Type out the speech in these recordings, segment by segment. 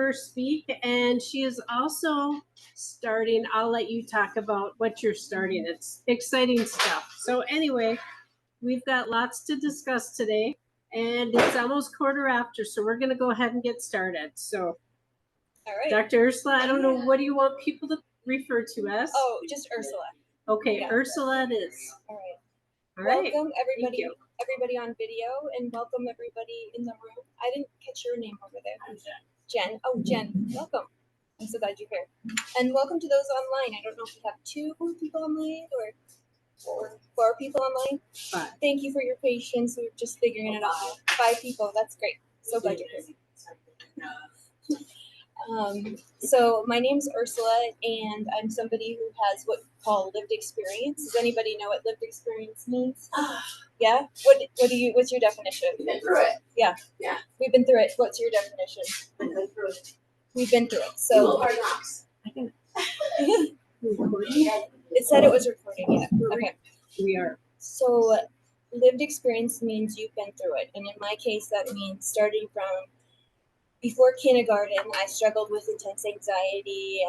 her speak, and she is also starting. I'll let you talk about what you're starting. It's exciting stuff. So anyway, we've got lots to discuss today, and it's almost 1:15, so we're going to go ahead and get started. So, all right, Dr. Ursula, I don't know, what do you want people to refer to as? Oh, just Ursula. Okay, Yeah. Ursula it is. All right. All right. Welcome everybody on video, and welcome everybody in the room. I didn't catch your name over there. Jen. Oh, Jen. Welcome. I'm so glad you're here. And welcome to those online. I don't know if we have 2 people online or 4 people online. 5. Thank you for your patience. We're just figuring it out. 5 people. That's great. So glad you're here. So my name's Ursula, and I'm somebody who has what we call lived experience. Does anybody know what lived experience means? Yeah? What's your definition? We've been through it. Yeah. Yeah. We've been through it. What's your definition? We've been through it. We've been through it. So Hard knocks. it said it was recording. Yeah. Okay. We are. So lived experience means you've been through it. And in my case, that means starting from before kindergarten, I struggled with intense anxiety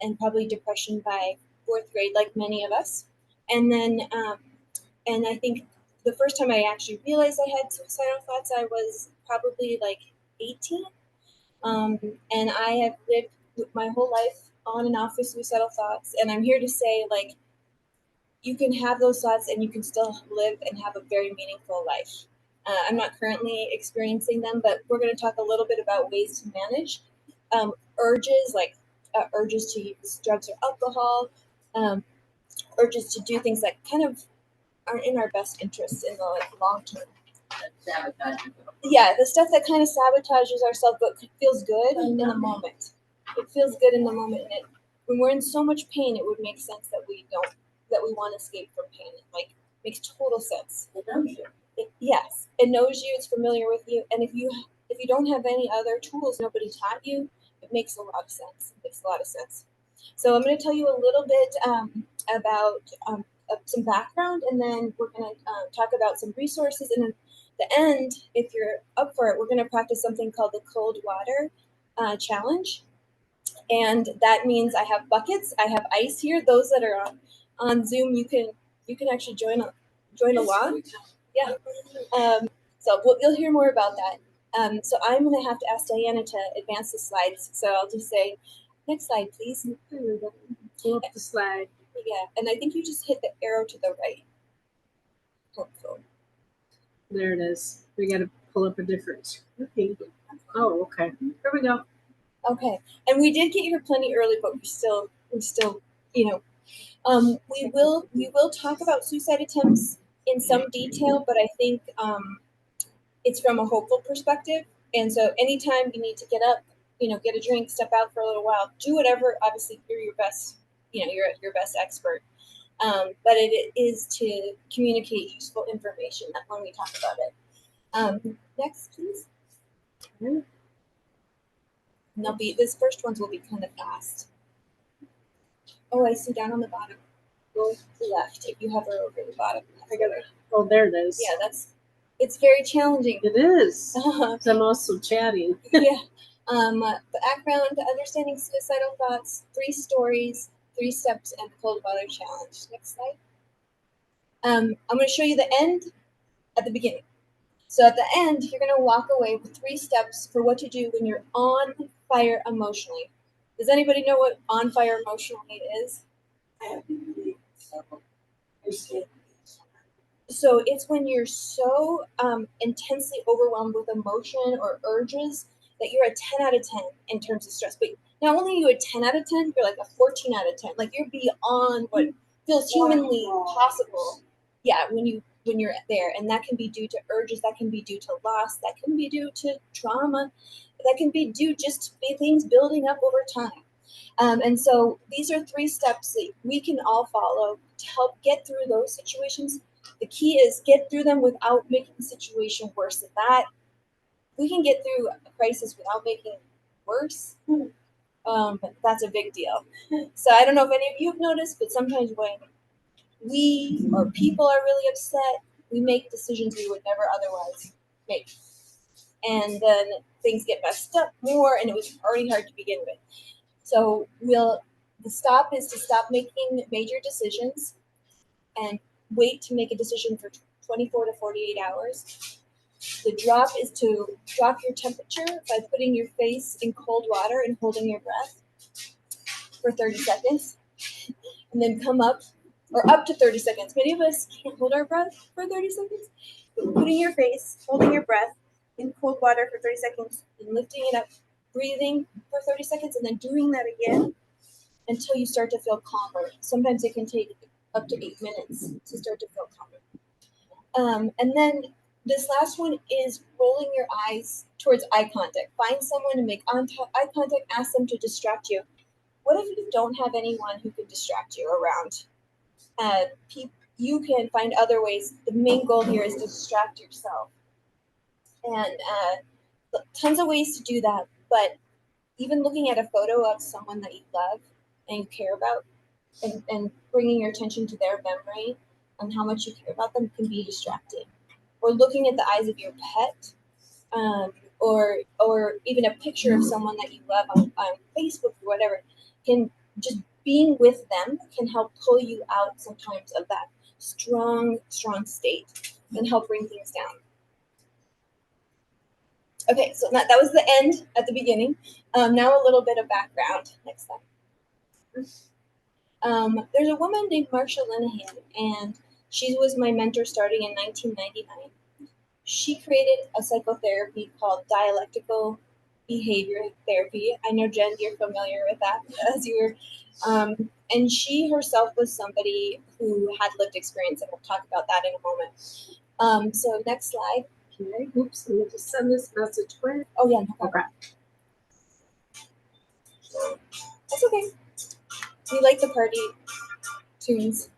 and probably depression by 4th grade, like many of us. And then, and I think the first time I actually realized I had suicidal thoughts, I was probably like 18. And I have lived my whole life on and off with suicidal thoughts. And I'm here to say, like, you can have those thoughts and you can still live and have a very meaningful life. I'm not currently experiencing them, but we're going to talk a little bit about ways to manage urges, like urges to use drugs or alcohol, urges to do things that kind of aren't in our best interests in the long term. Yeah, the stuff that kind of sabotages ourselves but feels good in the moment. It feels good in the moment, and when we're in so much pain, it would make sense that we want to escape from pain. It makes total sense. Yes, it knows you. It's familiar with you, and if you don't have any other tools, nobody taught you, it makes a lot of sense. So I'm going to tell you a little bit about some background, and then we're going to talk about some resources, and at the end, if you're up for it, we're going to practice something called the cold water challenge, and that means I have buckets, I have ice here. Those that are on Zoom, you can actually join along. Yeah. So you'll hear more about that. So I'm going to have to ask Diana to advance the slides. So I'll just say, next slide, please. Pull up the slide. Yeah, and I think you just hit the arrow to the right. Hopefully. There it is. We got to pull up a different. Okay. Oh, okay. Here we go. Okay, and we did get here plenty early, but we still, we will talk about suicide attempts in some detail, but I think it's from a hopeful perspective. And so anytime you need to get up, get a drink, step out for a little while, do whatever. Obviously, you're your best, you're your best expert. But it is to communicate useful information when we talk about it. Next, please. And this first ones will be kind of fast. Oh, I see down on the bottom. Go left if you hover over the bottom. Oh, there it is. Yeah, it's very challenging. It is. I'm also chatting. Yeah. The background, understanding suicidal thoughts, 3 stories, 3 steps, and cold water challenge. Next slide. I'm going to show you the end at the beginning. So at the end, you're going to walk away with 3 steps for what to do when you're on fire emotionally. Does anybody know what on fire emotionally is? So it's when you're so intensely overwhelmed with emotion or urges that you're a 10 out of 10 in terms of stress. But not only are you a 10 out of 10, you're like a 14 out of 10. Like you're beyond what feels humanly possible. Yeah, when you're there. And that can be due to urges, that can be due to loss, that can be due to trauma, that can be due just to things building up over time. And so these are 3 steps that we can all follow to help get through those situations. The key is get through them without making the situation worse than that. We can get through a crisis without making it worse. But that's a big deal. So I don't know if any of you have noticed, but sometimes when we or people are really upset, we make decisions we would never otherwise make. and then things get messed up more, and it was already hard to begin with. So the stop is to stop making major decisions and wait to make a decision for 24 to 48 hours. The drop is to drop your temperature by putting your face in cold water and holding your breath for 30 seconds, and then come up, or up to 30 seconds. Many of us can't hold our breath for 30 seconds. But putting your face, holding your breath in cold water for 30 seconds, and lifting it up, breathing for 30 seconds, and then doing that again until you start to feel calmer. Sometimes it can take up to 8 minutes to start to feel calmer. And then this last one is rolling your eyes towards eye contact. Find someone and make eye contact, ask them to distract you. What if you don't have anyone who can distract you around? You can find other ways. The main goal here is to distract yourself. And tons of ways to do that, but even looking at a photo of someone that you love and you care about, and bringing your attention to their memory and how much you care about them can be distracting. Or looking at the eyes of your pet, or even a picture of someone that you love on Facebook or whatever, can just being with them can help pull you out sometimes of that strong state and help bring things down. Okay, so that was the end at the beginning. Now a little bit of background. Next slide. There's a woman named Marsha Linehan, and she was my mentor starting in 1999. She created a psychotherapy called dialectical behavior therapy. I know, Jen, you're familiar with that as you were. And she herself was somebody who had lived experience, and we'll talk about that in a moment. So next slide. Okay, oops, let me just send this message quick. Oh, yeah, no problem. Okay. That's okay. We like the party tunes.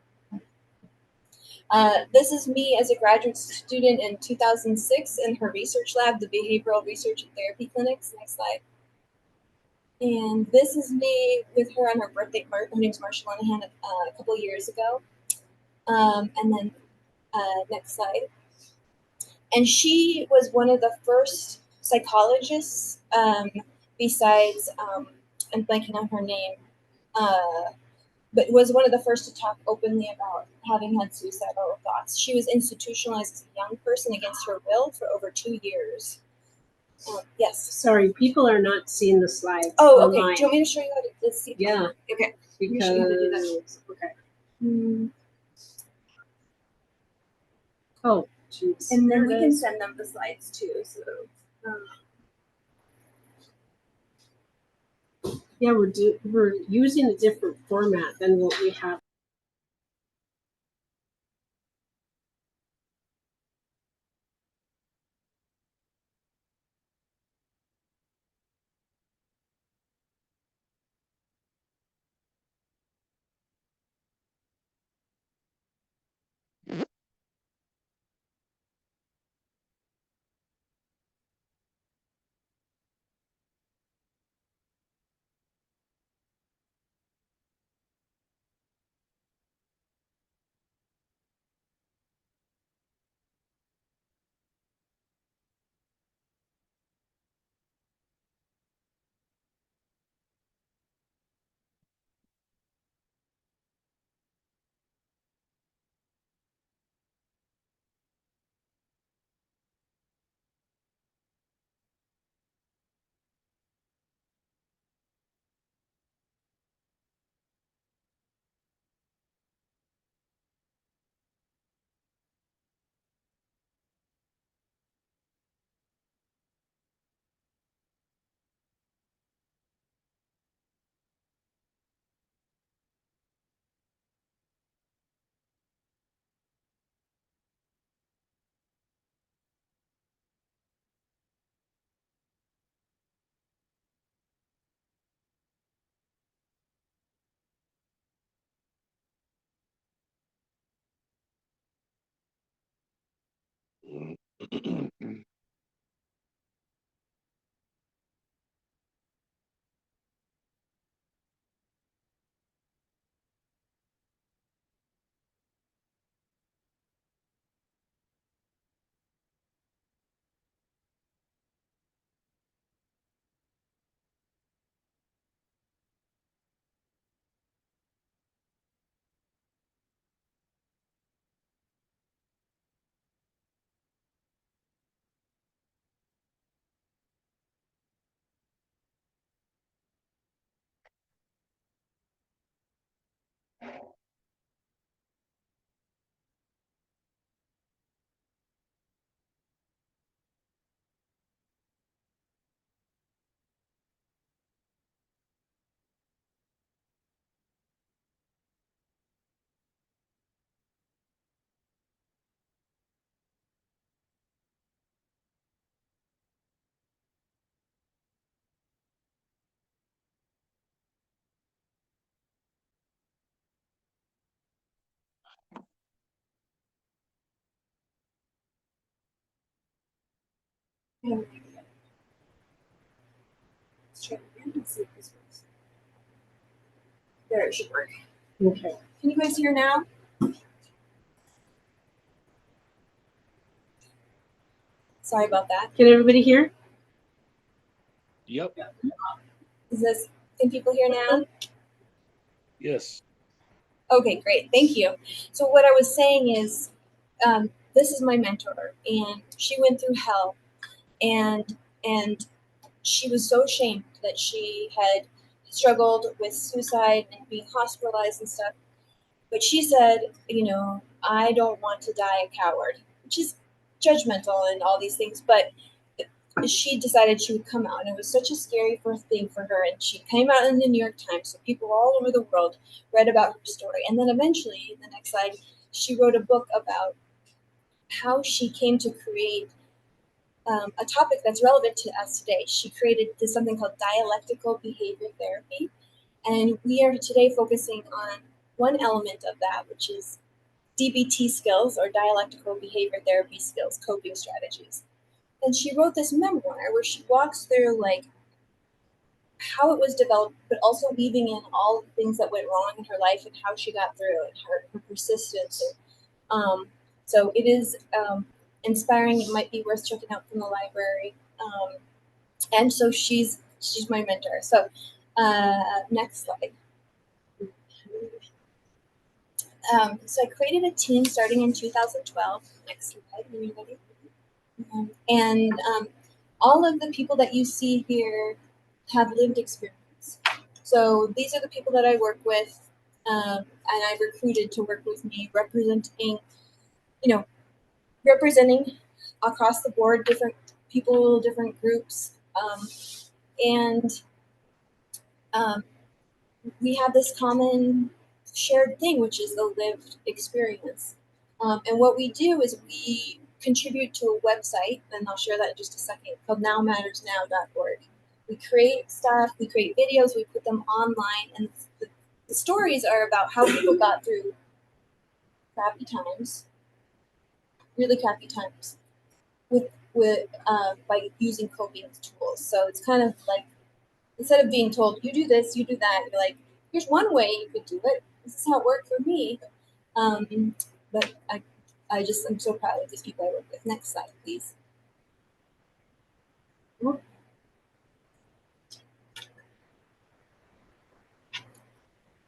This is me as a graduate student in 2006 in her research lab, the Behavioral Research and Therapy Clinics. Next slide. And this is me with her on her birthday. Her name's Marsha Linehan, a couple years ago. And then next slide. And she was one of the first psychologists, besides, I'm blanking on her name, but was one of the first to talk openly about having had suicidal thoughts. She was institutionalized as a young person against her will for over 2 years. Yes. Sorry, people are not seeing the slides. Oh, okay. Online. Do you want me to show you how to see? Yeah. Okay. Because okay. Oh, jeez. And then we can send them the slides too. So. Yeah, we're using a different format than what we have. I have an idea. Let's try it again and see if this works. There, it should work. Okay. Can you guys hear now? Sorry about that. Can everybody hear? Yep. Can people hear now? Yes. Okay, great. Thank you. So what I was saying is, this is my mentor, and she went through hell, and she was so ashamed that she had struggled with suicide and being hospitalized and stuff. But she said, I don't want to die a coward, which is judgmental and all these things. But she decided she would come out, and it was such a scary first thing for her. And she came out in the New York Times, so people all over the world read about her story. And then eventually, in the next slide, she wrote a book about how she came to create a topic that's relevant to us today. She created something called dialectical behavior therapy, and we are today focusing on one element of that, which is DBT skills, or dialectical behavior therapy skills, coping strategies. And she wrote this memoir where she walks through like how it was developed, but also weaving in all the things that went wrong in her life and how she got through it, her persistence. And, so it is inspiring. It might be worth checking out from the library. And so she's my mentor. So next slide. So I created a team starting in 2012. Next slide, when you're ready. And all of the people that you see here have lived experience. So these are the people that I work with, and I've recruited to work with me, representing across the board, different people, different groups, and we have this common shared thing, which is the lived experience. And what we do is we contribute to a website, and I'll share that in just a second, called nowmattersnow.org. We create stuff, we create videos, we put them online, and the stories are about how people got through crappy times, really crappy times, with by using coping tools. So it's kind of like, instead of being told, you do this, you do that, you're like, here's one way you could do it. This is how it worked for me. But I'm so proud of these people I work with. Next slide, please.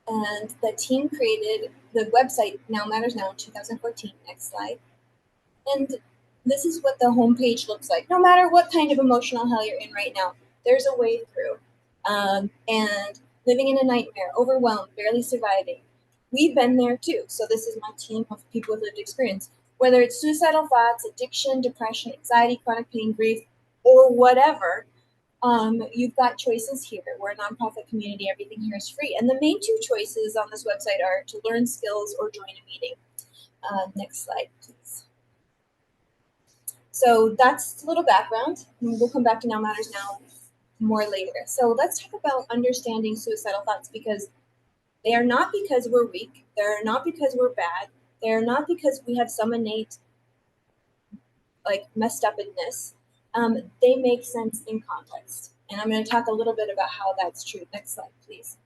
And the team created the website Now Matters Now in 2014. Next slide. And this is what the homepage looks like. No matter what kind of emotional hell you're in right now, there's a way through. And living in a nightmare, overwhelmed, barely surviving. We've been there too. So this is my team of people with lived experience. Whether it's suicidal thoughts, addiction, depression, anxiety, chronic pain, grief, or whatever, you've got choices here. We're a nonprofit community. Everything here is free. And the main two choices on this website are to learn skills or join a meeting. Next slide, please. So that's a little background. We'll come back to Now Matters Now more later. So let's talk about understanding suicidal thoughts, because they are not because we're weak. They're not because we're bad. They're not because we have some innate messed upness. They make sense in context. And I'm going to talk a little bit about how that's true. Next slide, please.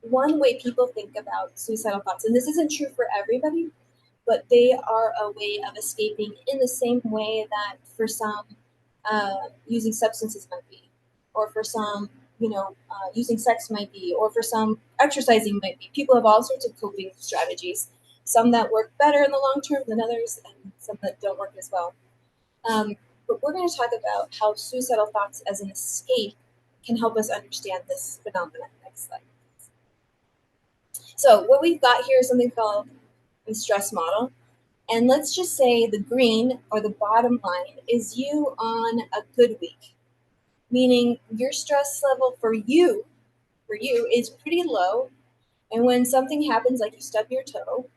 One way people think about suicidal thoughts, and this isn't true for everybody, but they are a way of escaping in the same way that for some, using substances might be, or for some, using sex might be, or for some, exercising might be. People have all sorts of coping strategies, some that work better in the long term than others, and some that don't work as well. But we're going to talk about how suicidal thoughts as an escape can help us understand this phenomenon. Next slide. So what we've got here is something called a stress model. And let's just say the green, or the bottom line, is you on a good week, meaning your stress level for you is pretty low. And when something happens, like you stub your toe,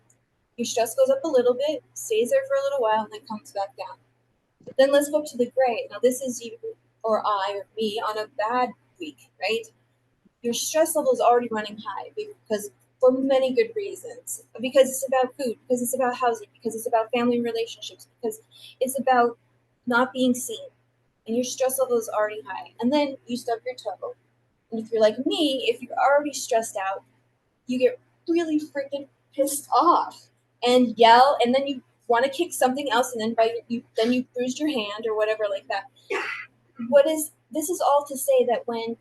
your stress goes up a little bit, stays there for a little while, and then comes back down. But then let's go up to the gray. Now this is you or I or me on a bad week, right? Your stress level is already running high because for many good reasons. Because it's about food, because it's about housing, because it's about family relationships, because it's about not being seen. And your stress level is already high. And then you stub your toe. And if you're like me, if you're already stressed out, you get really freaking pissed off and yell, and then you want to kick something else, and then you bruised your hand or whatever like that. This is all to say that when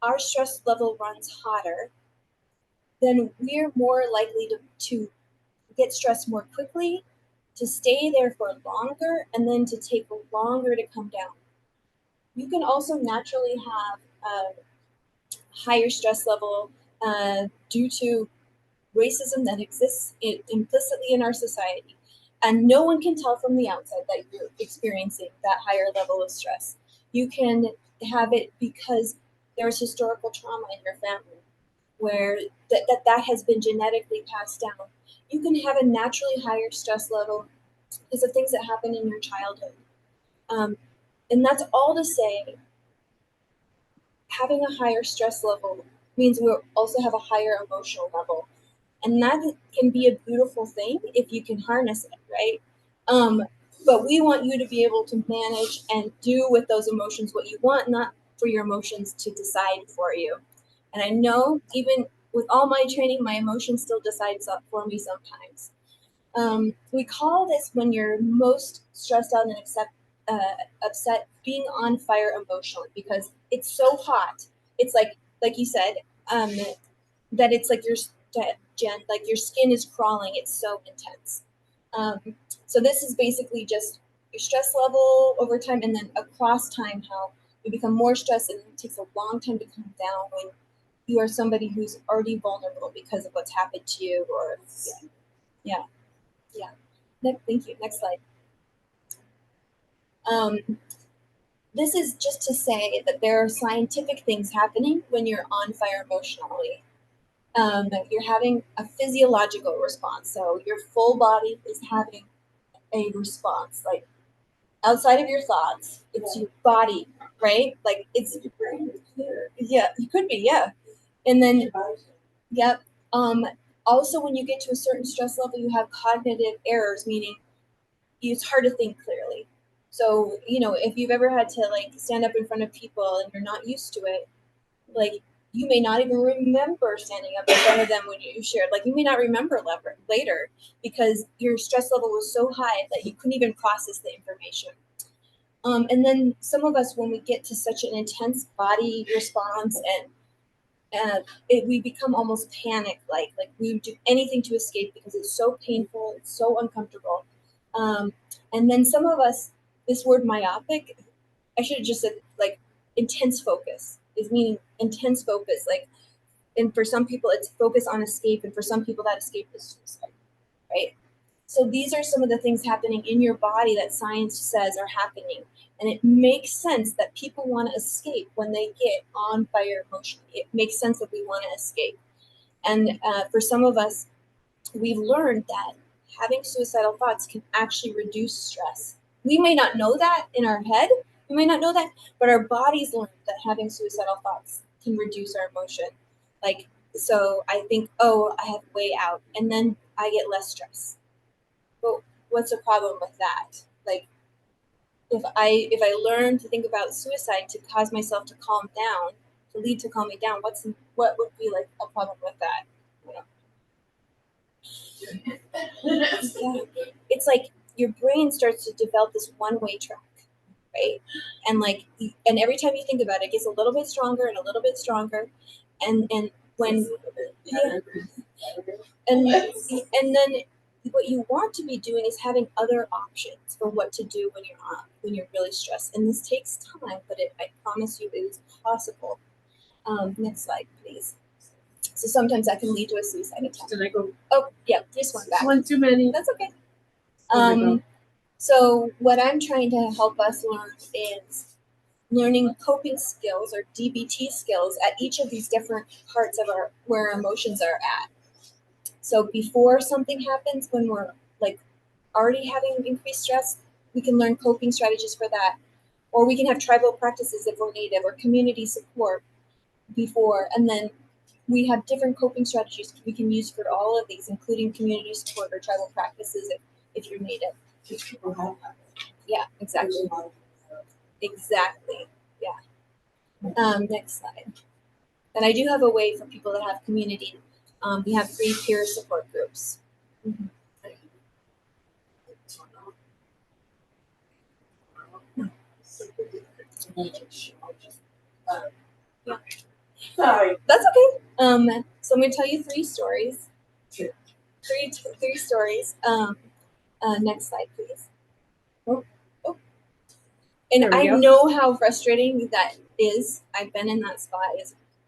our stress level runs hotter, then we're more likely to get stressed more quickly, to stay there for longer, and then to take longer to come down. You can also naturally have a higher stress level due to racism that exists implicitly in our society. And no one can tell from the outside that you're experiencing that higher level of stress. You can have it because there's historical trauma in your family where that has been genetically passed down. You can have a naturally higher stress level because of things that happen in your childhood. And that's all to say, having a higher stress level means we also have a higher emotional level. And that can be a beautiful thing if you can harness it, right? But we want you to be able to manage and do with those emotions what you want, not for your emotions to decide for you. And I know even with all my training, my emotions still decide for me sometimes. We call this, when you're most stressed out and upset, being on fire emotionally, because it's so hot. It's like you said, that it's like like your skin is crawling. It's so intense. So this is basically just your stress level over time, and then across time, how you become more stressed, and it takes a long time to come down when you are somebody who's already vulnerable because of what's happened to you. Or yeah. Thank you. Next slide. This is just to say that there are scientific things happening when you're on fire emotionally. You're having a physiological response. So your full body is having a response. Like outside of your thoughts, it's your body, right? Like it's, yeah, you could be, yeah. And then, yep. Also, when you get to a certain stress level, you have cognitive errors, meaning it's hard to think clearly. So, if you've ever had to like stand up in front of people and you're not used to it, like you may not even remember standing up in front of them when you shared. Like you may not remember later because your stress level was so high that you couldn't even process the information. And then some of us, when we get to such an intense body response and we become almost panic-like. Like we would do anything to escape because it's so painful, it's so uncomfortable. And then some of us, this word myopic, I should have just said like intense focus is meaning intense focus. Like, and for some people it's focus on escape, and for some people that escape is suicide, right? So these are some of the things happening in your body that science says are happening. And it makes sense that people want to escape when they get on fire emotionally. It makes sense that we want to escape. And for some of us, we've learned that having suicidal thoughts can actually reduce stress. We may not know that in our head, we may not know that, but our bodies learn that having suicidal thoughts can reduce our emotion. Like, so I think, oh, I have way out, and then I get less stress. But what's the problem with that? Like, if I learn to think about suicide to cause myself to calm down, to lead to calming down, what would be like a problem with that? It's like your brain starts to develop this one-way track, right? And like, and every time you think about it, it gets a little bit stronger and a little bit stronger, and when yeah, and then what you want to be doing is having other options for what to do when you're really stressed. And this takes time, but I promise you it is possible. Next slide, please. So sometimes that can lead to a suicide attempt. Did I go Oh, yeah, just one back. one too many? That's okay. So what I'm trying to help us learn is learning coping skills, or DBT skills, at each of these different parts of where our emotions are at. So before something happens, when we're like already having increased stress, we can learn coping strategies for that. Or we can have tribal practices if we're native, or community support before. And then we have different coping strategies we can use for all of these, including community support or tribal practices if you're native. People have that. Yeah, exactly. There's a lot of, Exactly. Yeah. Next slide. And I do have a way for people that have community. We have free peer support groups. Sorry. That's okay. So I'm going to tell you 3 stories. Sure. Three stories. Next slide, please. Oh. And There we I go. know how frustrating that is. I've been in that spot.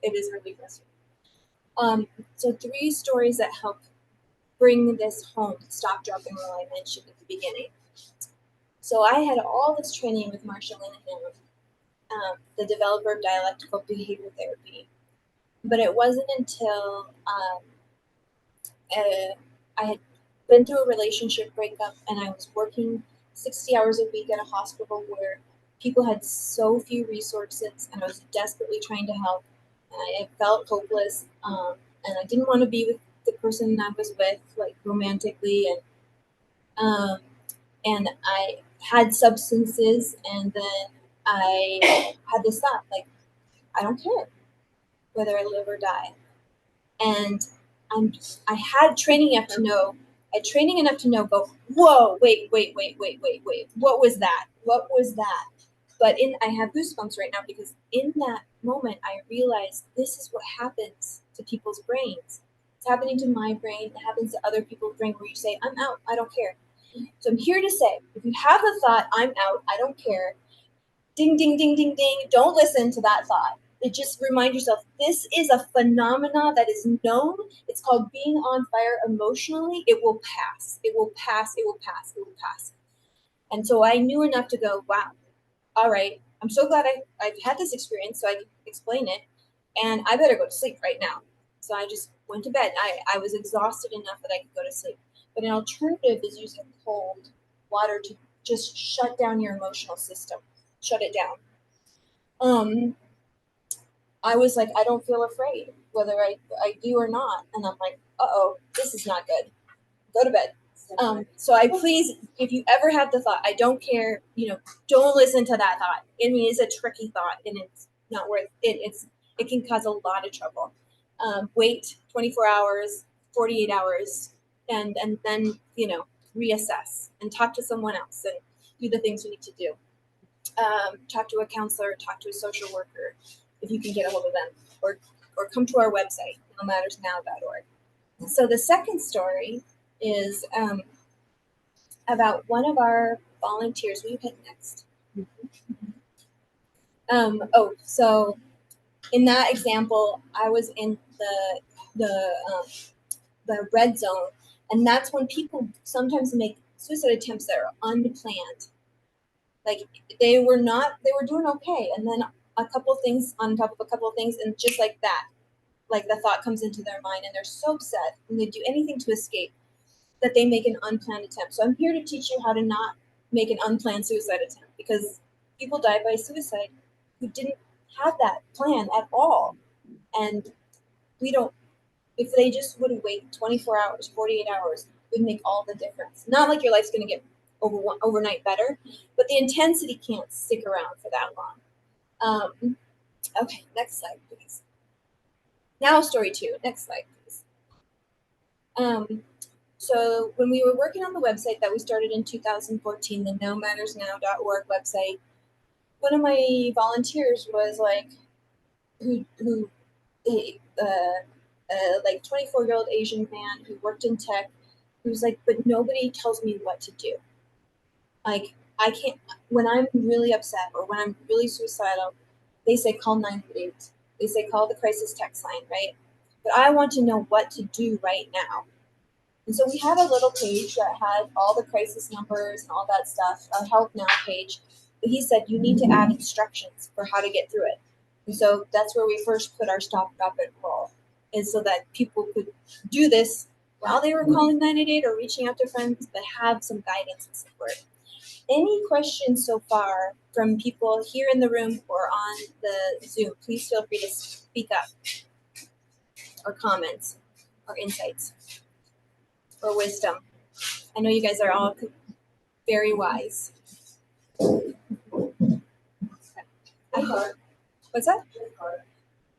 It is really frustrating. So 3 stories that help bring this home. Stop, drop, and roll I mentioned at the beginning. So I had all this training with Marsha Linehan, the developer of dialectical behavior therapy. But it wasn't until I had been through a relationship breakup and I was working 60 hours a week at a hospital where people had so few resources and I was desperately trying to help. And I felt hopeless, and I didn't want to be with the person I was with, like romantically, and I had substances, and then I had this thought, like, I don't care whether I live or die. And I had training enough to know, go, whoa, wait, what was that? What was that? But I have goosebumps right now because in that moment I realized this is what happens to people's brains. It's happening to my brain, it happens to other people's brain where you say, I'm out, I don't care. So I'm here to say, if you have the thought, I'm out, I don't care, ding, ding, ding, ding, ding, don't listen to that thought. It just remind yourself, this is a phenomena that is known. It's called being on fire emotionally. It will pass. It will pass. It will pass. It will pass. And so I knew enough to go, wow, all right. I'm so glad I've had this experience so I can explain it. And I better go to sleep right now. So I just went to bed. I was exhausted enough that I could go to sleep. But an alternative is using cold water to just shut down your emotional system. Shut it down. I was like, I don't feel afraid, whether I do or not. And I'm like, uh-oh, this is not good. Go to bed. So I please, if you ever have the thought, I don't care, don't listen to that thought. I mean, it's a tricky thought and it's not worth it. It can cause a lot of trouble. Wait 24 hours, 48 hours, and then, reassess and talk to someone else and do the things you need to do. Talk to a counselor, talk to a social worker, if you can get a hold of them, or come to our website, nomattersnow.org. So the second story is about one of our volunteers. Will you hit next? So in that example, I was in the red zone, and that's when people sometimes make suicide attempts that are unplanned. Like they were doing okay, and then a couple things on top of a couple of things, and just like that, like the thought comes into their mind, and they're so upset, and they do anything to escape that they make an unplanned attempt. So I'm here to teach you how to not make an unplanned suicide attempt, because people die by suicide who didn't have that plan at all, and we don't. If they just would wait 24 hours, 48 hours, it would make all the difference. Not like your life's going to get overnight better, but the intensity can't stick around for that long. Okay, next slide, please. Now story 2. Next slide, please. So when we were working on the website that we started in 2014, the nomattersnow.org website, one of my volunteers was like, like 24-year-old Asian man who worked in tech, who was like, but nobody tells me what to do. Like, I can't, when I'm really upset or when I'm really suicidal, they say call 988. They say call the crisis text line, right? But I want to know what to do right now. And so we had a little page that had all the crisis numbers and all that stuff, a help now page. But he said you need to add instructions for how to get through it. And so that's where we first put our stop, drop, and roll, is so that people could do this while they were calling 988 or reaching out to friends, but have some guidance and support. Any questions so far from people here in the room or on the Zoom? Please feel free to speak up. or comments or insights or wisdom. I know you guys are all very wise. What's that?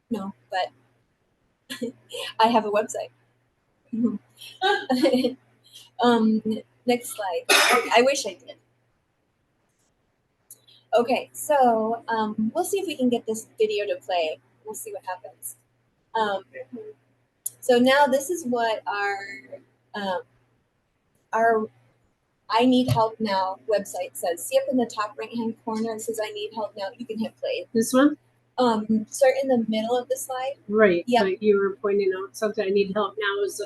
No, but I have a website. Next slide. I wish I did. Okay, so we'll see if we can get this video to play. We'll see what happens. So now this is what our I need help now website says. See up in the top right hand corner, it says I need help now. You can hit play. This one? Start in the middle of the slide. Right. Yep. But you were pointing out something I need help now is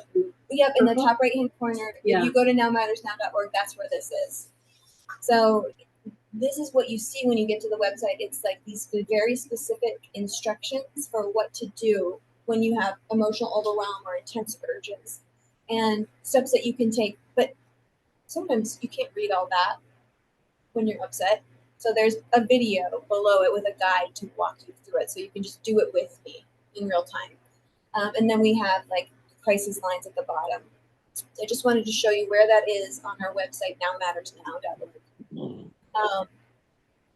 Yep, in the Purple? top right hand corner. Yeah. If you go to nowmattersnow.org, that's where this is. So this is what you see when you get to the website. It's like these very specific instructions for what to do when you have emotional overwhelm or intense urges and steps that you can take. But sometimes you can't read all that when you're upset. So there's a video below it with a guide to walk you through it. So you can just do it with me in real time. And then we have like crisis lines at the bottom. So I just wanted to show you where that is on our website, nowmattersnow.org.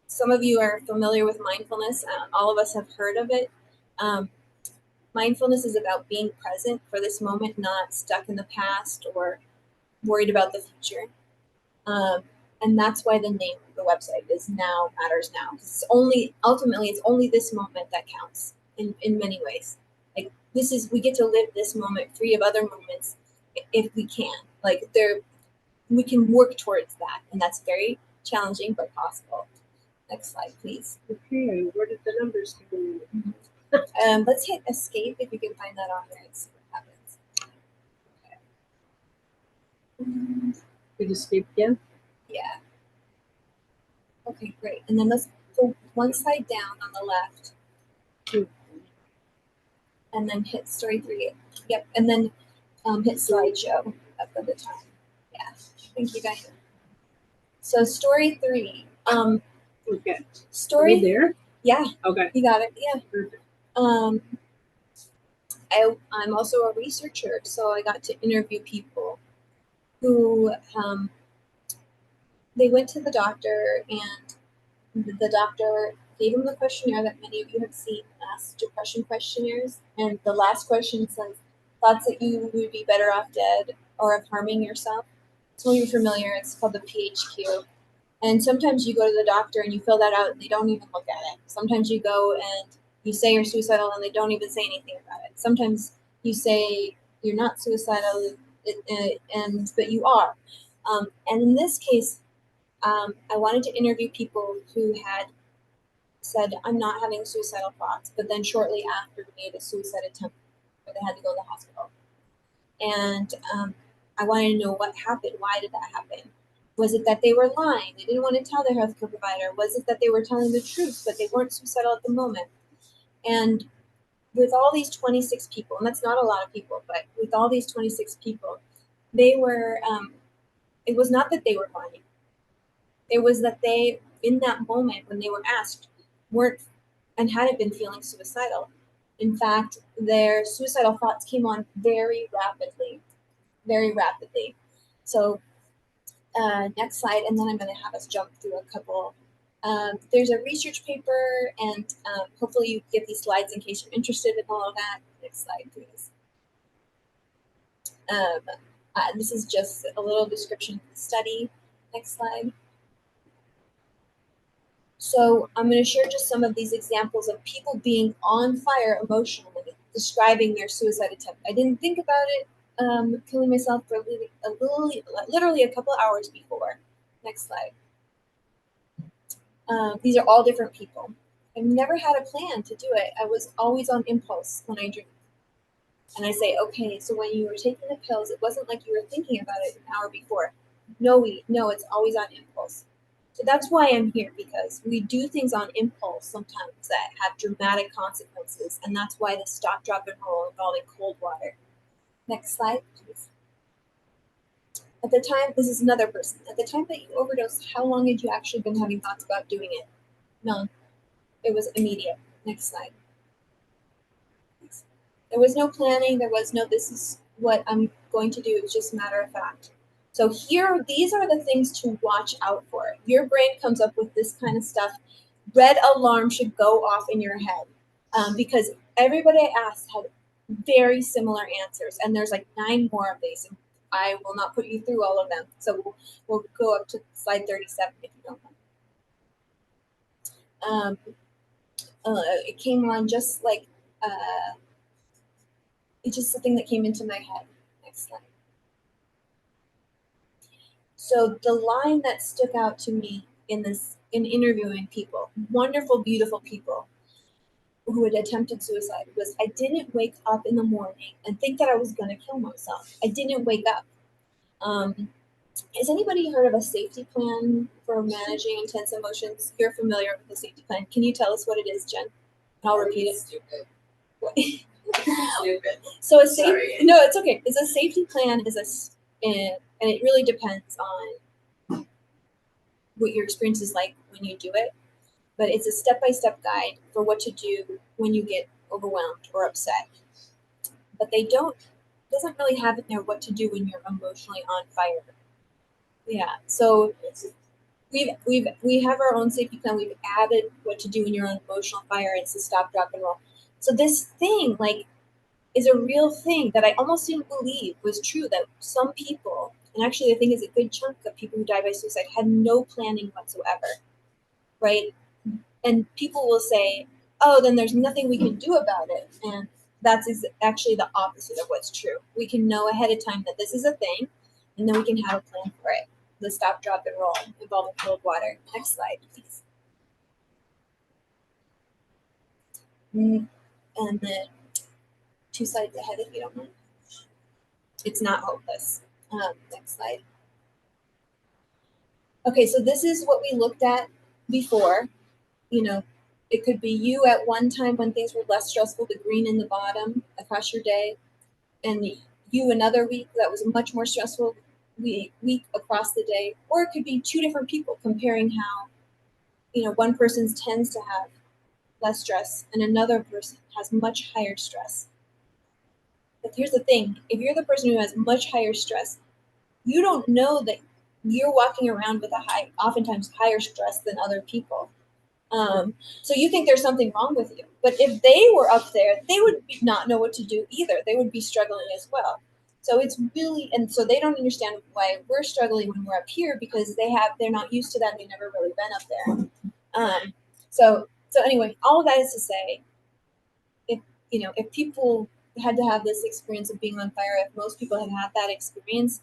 Some of you are familiar with mindfulness. All of us have heard of it. Mindfulness is about being present for this moment, not stuck in the past or worried about the future. And that's why the name of the website is Now Matters Now. Ultimately, it's only this moment that counts in many ways. Like we get to live this moment free of other moments if we can. We can work towards that, and that's very challenging but possible. Next slide, please. okay, where did the numbers come in? Let's hit escape if you can find that on there and see what happens. Did you escape again? Yeah. Okay, great. And then let's go one slide down on the left. And then hit story 3. Yep. And then hit slideshow up at the top. Yeah. Thank you, guys. So story 3. Okay. Are Story. we there? Yeah. Okay. You got it. Yeah. Perfect. I'm also a researcher, so I got to interview people who they went to the doctor, and the doctor gave them the questionnaire that many of you have seen, asked depression questionnaires, and the last question says thoughts that you would be better off dead or of harming yourself. Some of you are familiar. It's called the PHQ. And sometimes you go to the doctor and you fill that out and they don't even look at it. Sometimes you go and you say you're suicidal and they don't even say anything about it. Sometimes you say you're not suicidal, but you are. And in this case, I wanted to interview people who had said, I'm not having suicidal thoughts, but then shortly after made a suicide attempt where they had to go to the hospital. And I wanted to know what happened. Why did that happen? Was it that they were lying? They didn't want to tell their healthcare provider. Was it that they were telling the truth, but they weren't suicidal at the moment? And with all these 26 people, and that's not a lot of people, but with all these 26 people, they were, it was not that they were lying. It was that they, in that moment when they were asked, weren't and hadn't been feeling suicidal. In fact, their suicidal thoughts came on very rapidly, very rapidly. So next slide, and then I'm going to have us jump through a couple. There's a research paper, and hopefully you get these slides in case you're interested in all of that. Next slide, please. This is just a little description of the study. Next slide. So I'm going to share just some of these examples of people being on fire emotionally, describing their suicide attempt. I didn't think about it killing myself for literally a couple hours before. Next slide. These are all different people. I've never had a plan to do it. I was always on impulse when I drink. And I say, okay, so when you were taking the pills, it wasn't like you were thinking about it an hour before. No, it's always on impulse. So that's why I'm here, because we do things on impulse sometimes that have dramatic consequences. And that's why the stop, drop, and roll involving cold water. Next slide, please. At the time, this is another person. At the time that you overdosed, how long had you actually been having thoughts about doing it? None. It was immediate. Next slide. There was no planning. There was no, this is what I'm going to do. It's just matter of fact. So here, these are the things to watch out for. Your brain comes up with this kind of stuff. Red alarm should go off in your head because everybody I asked had very similar answers. And there's like 9 more of these. And I will not put you through all of them. So we'll go up to slide 37 if you don't mind. It came on just like, it's just something that came into my head. Next slide. So the line that stuck out to me in interviewing people, wonderful, beautiful people who had attempted suicide, was I didn't wake up in the morning and think that I was going to kill myself. I didn't wake up. Has anybody heard of a safety plan for managing intense emotions? You're familiar with the safety plan. Can you tell us what it is, Jen? I'll repeat it. Stupid. Stupid. So a Sorry. no, it's okay. It's a safety plan and it really depends on what your experience is like when you do it. But it's a step-by-step guide for what to do when you get overwhelmed or upset. But doesn't really have in there what to do when you're emotionally on fire. Yeah. So we have our own safety plan. We've added what to do when you're on emotional fire. It's a stop, drop, and roll. So this thing is a real thing that I almost didn't believe was true, that some people, and actually I think is a good chunk of people who die by suicide, had no planning whatsoever, right? And people will say, oh, then there's nothing we can do about it. And that's actually the opposite of what's true. We can know ahead of time that this is a thing, and then we can have a plan for it. The stop, drop, and roll involving cold water. Next slide, please. And then 2 slides ahead, if you don't mind. It's not hopeless. Next slide. Okay, so this is what we looked at before. You know, it could be you at one time when things were less stressful, the green in the bottom across your day, and you another week that was a much more stressful week across the day. Or it could be 2 different people comparing how, one person tends to have less stress and another person has much higher stress. But here's the thing, if you're the person who has much higher stress, you don't know that you're walking around with oftentimes higher stress than other people. So you think there's something wrong with you. But if they were up there, they would not know what to do either. They would be struggling as well. So it's really, and so they don't understand why we're struggling when we're up here, because they're not used to that. They've never really been up there. So anyway, all of that is to say, if people had to have this experience of being on fire, if most people had had that experience,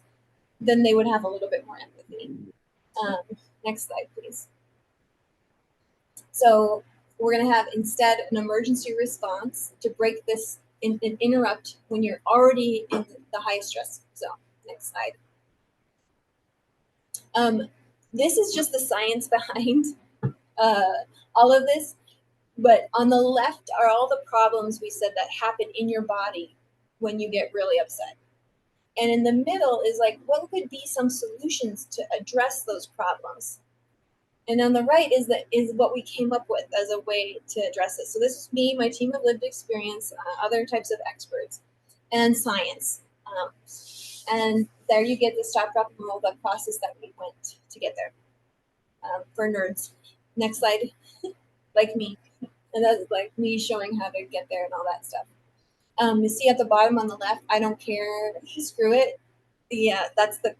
then they would have a little bit more empathy. Next slide, please. So we're going to have instead an emergency response to break this and interrupt when you're already in the high stress zone. Next slide. This is just the science behind all of this. But on the left are all the problems we said that happen in your body when you get really upset. And in the middle is like, what could be some solutions to address those problems? And on the right is what we came up with as a way to address it. So this is me, my team of lived experience, other types of experts, and science. And there you get the stop, drop, and roll, the process that we went to get there for nerds. Next slide, like me. And that's like me showing how to get there and all that stuff. You see at the bottom on the left, I don't care, screw it. Yeah,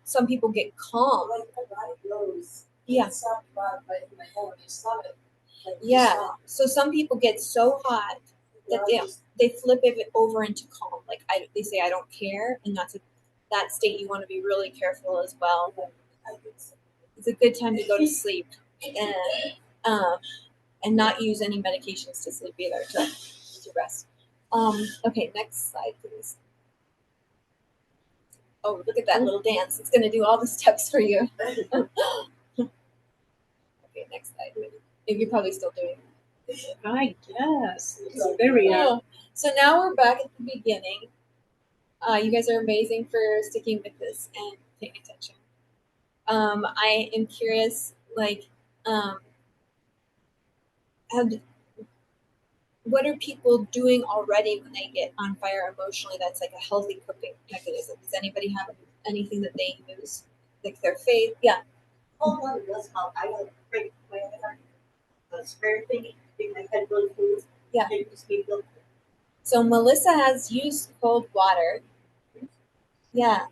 some people get calm. Like my body goes. Yeah. It's not bad, but in my head when you stop it. Yeah. So some people get so hot that they flip it over into calm. Like they say, I don't care, and that state you want to be really careful as well. It's a good time to go to sleep and not use any medications to sleep either to rest. Okay, next slide, please. Oh, look at that little dance. It's going to do all the steps for you. Okay, next slide. You're probably still doing it. I guess. So there we are. So now we're back at the beginning. You guys are amazing for sticking with this and paying attention. I am curious, what are people doing already when they get on fire emotionally that's like a healthy coping mechanism? Does anybody have anything that they use? Like their faith? Yeah. Cold water does help. I don't break my head. The sprayer thing, make my head really cool. Yeah. It makes me feel good. So Melissa has used cold water. Yeah.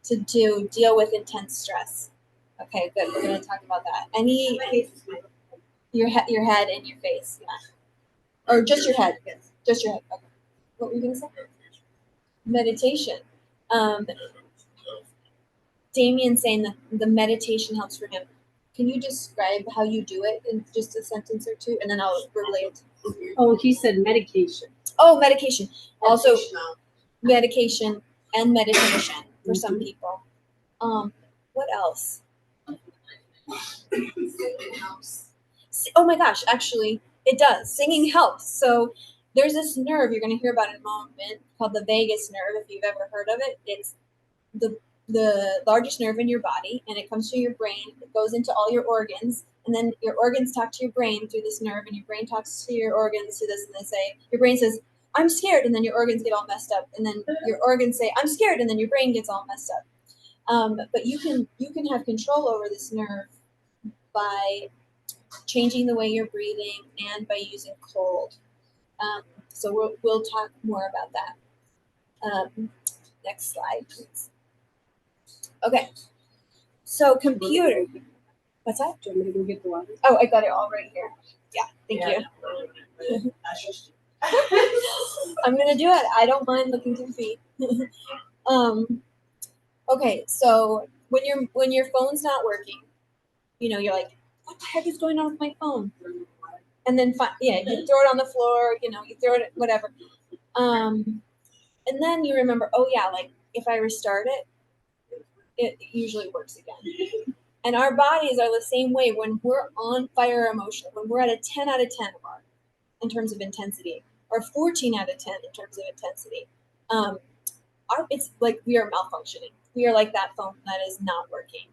To deal with intense stress. Okay, good. We're gonna talk about that. Any My face is my your head and your face, yeah. Or just your head. Yes. Just your head. Okay. What were you gonna say? Meditation. Damien's saying that the meditation helps for him. Can you describe how you do it in just a sentence or two, and then I'll relate. Oh, he said medication. Oh, medication. Also, Meditation. medication and meditation for some people. What else? Oh my gosh, actually, it does. Singing helps. So there's this nerve you're going to hear about in a moment called the vagus nerve. If you've ever heard of it, it's the largest nerve in your body, and it comes to your brain. It goes into all your organs, and then your organs talk to your brain through this nerve, and your brain talks to your organs through this, and they say, your brain says, I'm scared, and then your organs get all messed up, and then your organs say, I'm scared, and then your brain gets all messed up. But you can have control over this nerve by changing the way you're breathing and by using cold. So we'll talk more about that. Next slide, please. Okay. So computer. What's that? Do you want me to go get the water? Oh, I got it all right here. Yeah, thank you. I'm gonna do it. I don't mind looking through feet. Okay, so when your phone's not working, you're like, what the heck is going on with my phone? And then you throw it on the floor, you throw it whatever. And then you remember, oh yeah, like if I restart it, it usually works again. And our bodies are the same way when we're on fire emotionally, when we're at a 10 out of 10 mark in terms of intensity, or 14 out of 10 in terms of intensity. It's like we are malfunctioning. We are like that phone that is not working.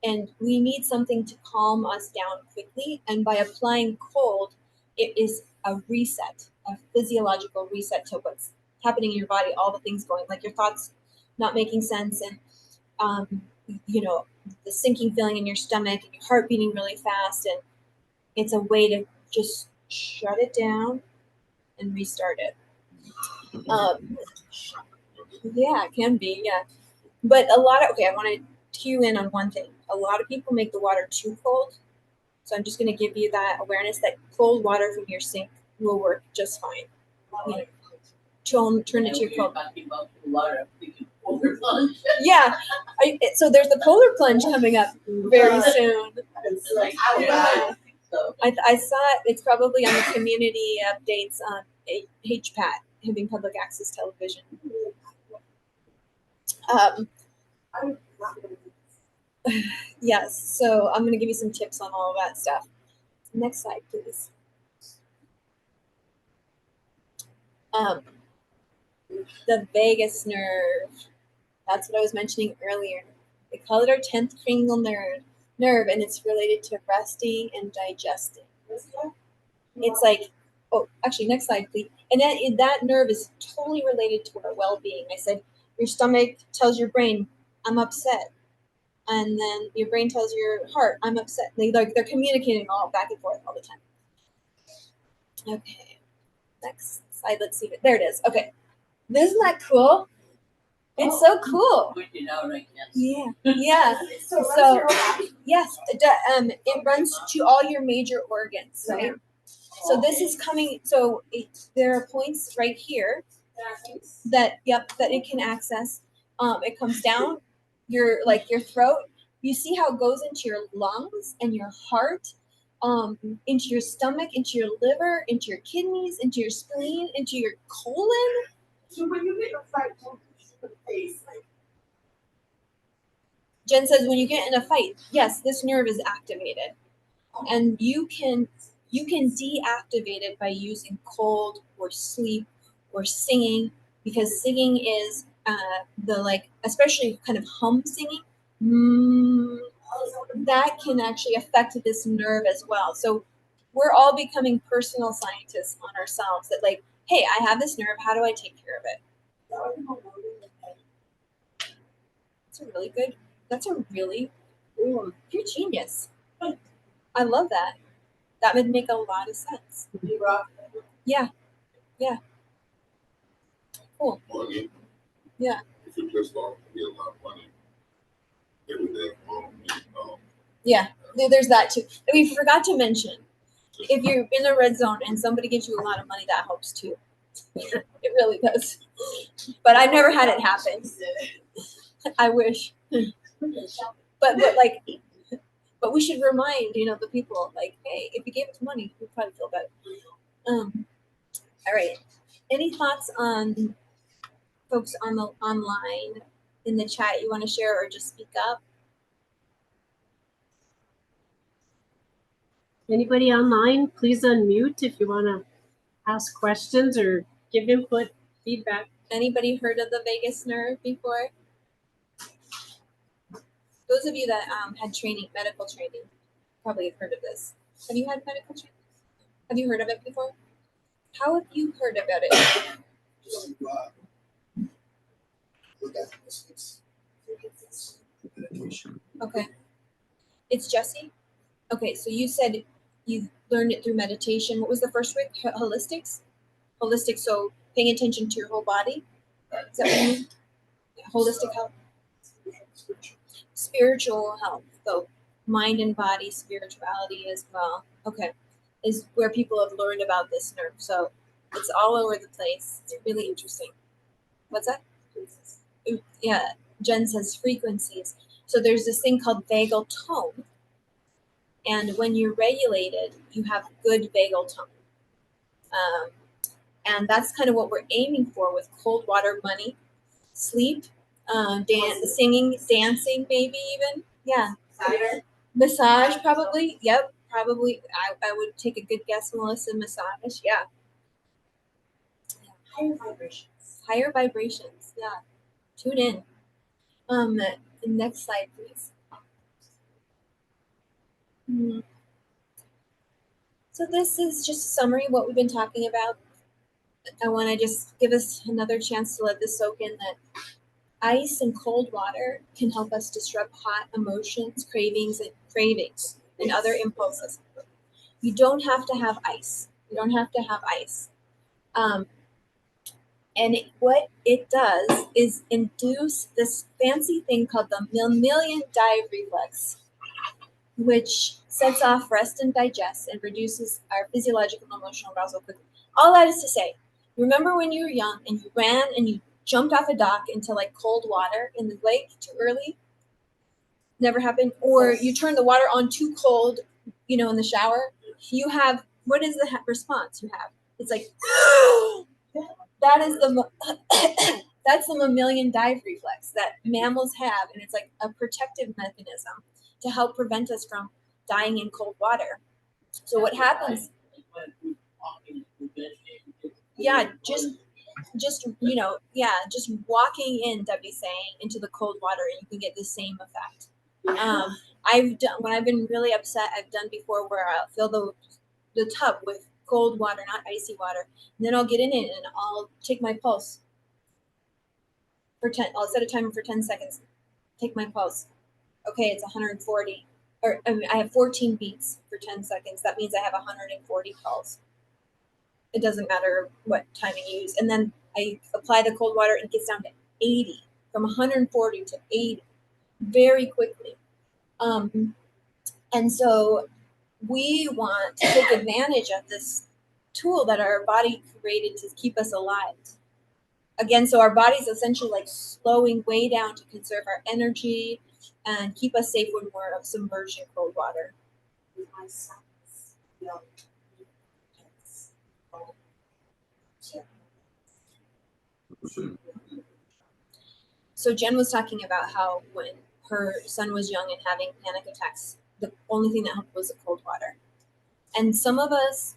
And we need something to calm us down quickly. And by applying cold, it is a reset, a physiological reset to what's happening in your body, all the things going, like your thoughts not making sense, and the sinking feeling in your stomach and your heart beating really fast. And it's a way to just shut it down and restart it. Yeah, it can be, yeah. But I want to cue in on one thing. A lot of people make the water too cold. So I'm just going to give you that awareness that cold water from your sink will work just fine. Turn it to your cold. Yeah. So there's the polar plunge coming up very soon. I saw it. It's probably on the community updates on HPAT, having public access television. Yes, so I'm going to give you some tips on all of that stuff. Next slide, please. The vagus nerve. That's what I was mentioning earlier. They call it our 10th cranial nerve, and it's related to resting and digesting. It's like, actually, next slide, please. And that nerve is totally related to our well-being. I said, your stomach tells your brain, I'm upset. And then your brain tells your heart, I'm upset. They're communicating all back and forth all the time. Okay, next slide. Let's see. There it is. Okay, isn't that cool? It's so cool. Yeah, yeah. So yes, it runs to all your major organs, right? So this is coming. So there are points right here that it can access. It comes down your throat. You see how it goes into your lungs and your heart, into your stomach, into your liver, into your kidneys, into your spleen, into your colon. So when you get a fight, don't push the face. Jen says when you get in a fight, yes, this nerve is activated, and you can deactivate it by using cold or sleep or singing, because singing is especially kind of hum singing. That can actually affect this nerve as well. So we're all becoming personal scientists on ourselves that like, hey, I have this nerve, how do I take care of it? That's a really, ooh, you're a genius. I love that. That would make a lot of sense. Yeah. Cool. Money. Yeah. If you're pissed off, you get a lot of money. Every day, Yeah, there's that too. And we forgot to mention, if you're in the red zone and somebody gives you a lot of money, that helps too. It really does. But I've never had it happen. I wish. But we should remind, the people like, hey, if you gave us money, we'd probably feel better. All right. Any thoughts on folks on the online in the chat you want to share or just speak up? Anybody online, please unmute if you want to ask questions or give input, feedback. Anybody heard of the vagus nerve before? Those of you that had medical training, probably have heard of this. Have you had medical training? Have you heard of it before? How have you heard about it? Okay. It's Jesse? Okay, so you said you learned it through meditation. What was the first word? Holistics? Holistic, so paying attention to your whole body? Is that what you mean? Holistic health? Spiritual health, so mind and body, spirituality as well. Okay, is where people have learned about this nerve. So it's all over the place. It's really interesting. What's that? Yeah, Jen says frequencies. So there's this thing called vagal tone. And when you're regulated, you have good vagal tone. And that's kind of what we're aiming for with cold water money, sleep, singing, dancing, maybe even. Yeah. Massage, probably. Yep, probably. I would take a good guess, Melissa. Massage. Yeah. Higher vibrations. Higher vibrations. Yeah. Tune in. The next slide, please. So this is just a summary of what we've been talking about. I want to just give us another chance to let this soak in that ice and cold water can help us disrupt hot emotions, cravings, and other impulses. You don't have to have ice. And what it does is induce this fancy thing called the mammalian dive reflex, which sets off rest and digest and reduces our physiological and emotional arousal quickly. All that is to say, remember when you were young and you ran and you jumped off a dock into like cold water in the lake too early? Never happened. Or you turn the water on too cold, in the shower. You have, what is the response you have? It's like, that is that's the mammalian dive reflex that mammals have, and it's like a protective mechanism to help prevent us from dying in cold water. So what happens? Yeah, just walking in, Debbie's saying, into the cold water, and you can get the same effect. I've done, when I've been really upset, I've done before where I'll fill the tub with cold water, not icy water, and then I'll get in it and I'll take my pulse I'll set a timer for 10 seconds, take my pulse. Okay, it's 140, I have 14 beats for 10 seconds. That means I have 140 pulse. It doesn't matter what timing you use. And then I apply the cold water and it gets down to 80, from 140 to 80, very quickly. And so we want to take advantage of this tool that our body created to keep us alive. Again, so our body's essentially like slowing way down to conserve our energy and keep us safe when we're submerged in cold water. My sons, So Jen was talking about how when her son was young and having panic attacks, the only thing that helped was the cold water. And some of us,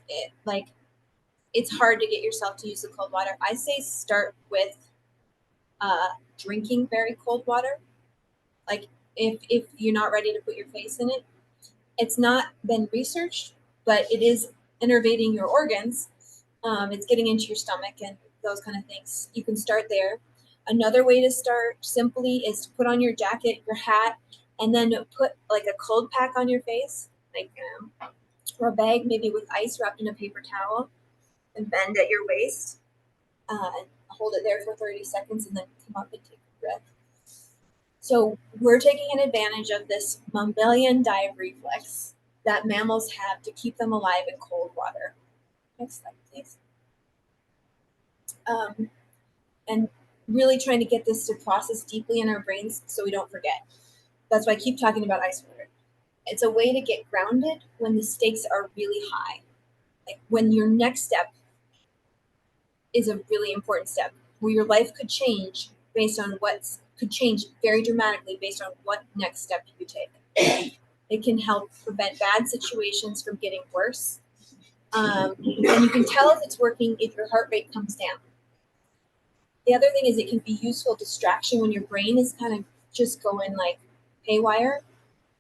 it's hard to get yourself to use the cold water. I say start with drinking very cold water. Like if you're not ready to put your face in it, it's not been researched, but it is innervating your organs. It's getting into your stomach and those kind of things. You can start there. Another way to start simply is to put on your jacket, your hat, and then put like a cold pack on your face, like or a bag maybe with ice wrapped in a paper towel, and bend at your waist. And hold it there for 30 seconds and then come up and take a breath. So we're taking an advantage of this mammalian dive reflex that mammals have to keep them alive in cold water. Next slide, please. And really trying to get this to process deeply in our brains so we don't forget. That's why I keep talking about ice water. It's a way to get grounded when the stakes are really high. Like when your next step is a really important step, where your life could change based on could change very dramatically based on what next step you take. It can help prevent bad situations from getting worse. And you can tell if it's working if your heart rate comes down. The other thing is it can be useful distraction when your brain is kind of just going like haywire.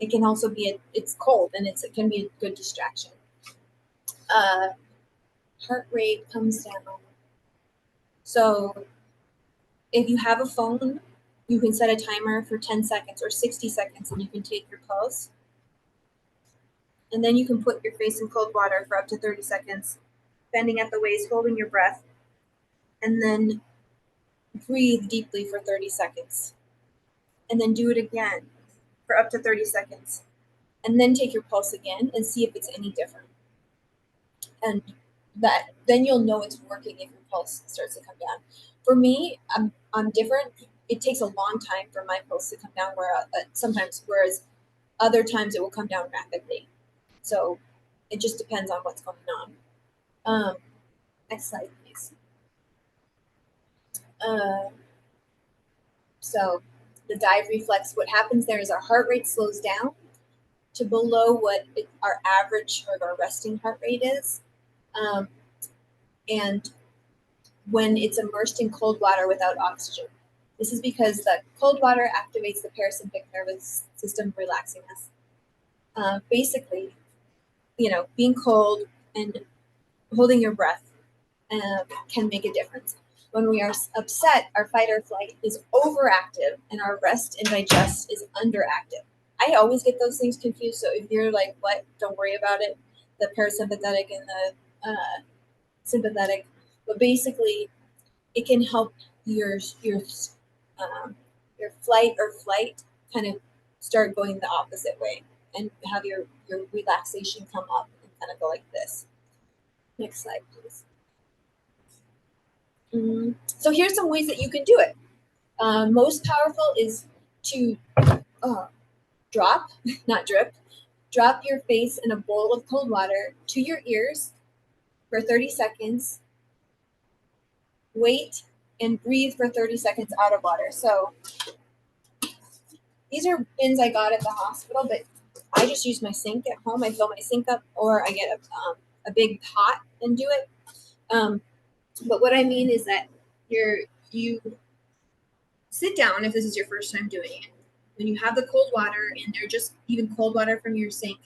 It can also be it's cold and it can be a good distraction. Heart rate comes down. So if you have a phone, you can set a timer for 10 seconds or 60 seconds and you can take your pulse. And then you can put your face in cold water for up to 30 seconds, bending at the waist, holding your breath, and then breathe deeply for 30 seconds. And then do it again for up to 30 seconds. And then take your pulse again and see if it's any different. And then you'll know it's working if your pulse starts to come down. For me, I'm different. It takes a long time for my pulse to come down, whereas other times it will come down rapidly. So it just depends on what's going on. Next slide, please. So the dive reflex, what happens there is our heart rate slows down to below what our average or our resting heart rate is. And when it's immersed in cold water without oxygen. This is because the cold water activates the parasympathetic nervous system, relaxing us. Basically, being cold and holding your breath can make a difference. When we are upset, our fight or flight is overactive and our rest and digest is underactive. I always get those things confused. So if you're like, what, don't worry about it. The parasympathetic and the sympathetic, but basically it can help your flight or flight kind of start going the opposite way and have your relaxation come up and kind of go like this. Next slide, please. So here's some ways that you can do it. Most powerful is to drop, not drip, drop your face in a bowl of cold water to your ears for 30 seconds, wait, and breathe for 30 seconds out of water. So these are bins I got at the hospital, but I just use my sink at home. I fill my sink up, or I get a big pot and do it. But what I mean is that you sit down if this is your first time doing it. When you have the cold water and they're just even cold water from your sink,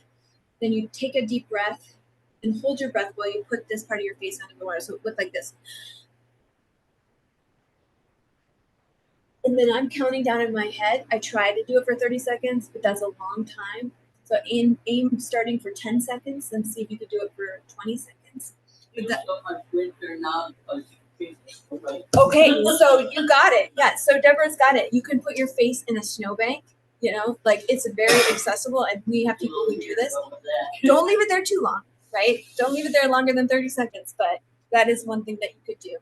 then you take a deep breath and hold your breath while you put this part of your face under the water. So it looks like this. And then I'm counting down in my head. I try to do it for 30 seconds, but that's a long time. So aim starting for 10 seconds and see if you could do it for 20 seconds. Okay, so you got it. Yeah, so Deborah's got it. You can put your face in a snowbank, like it's very accessible, and we have people who do this. Don't leave it there too long, right? Don't leave it there longer than 30 seconds, but that is one thing that you could do.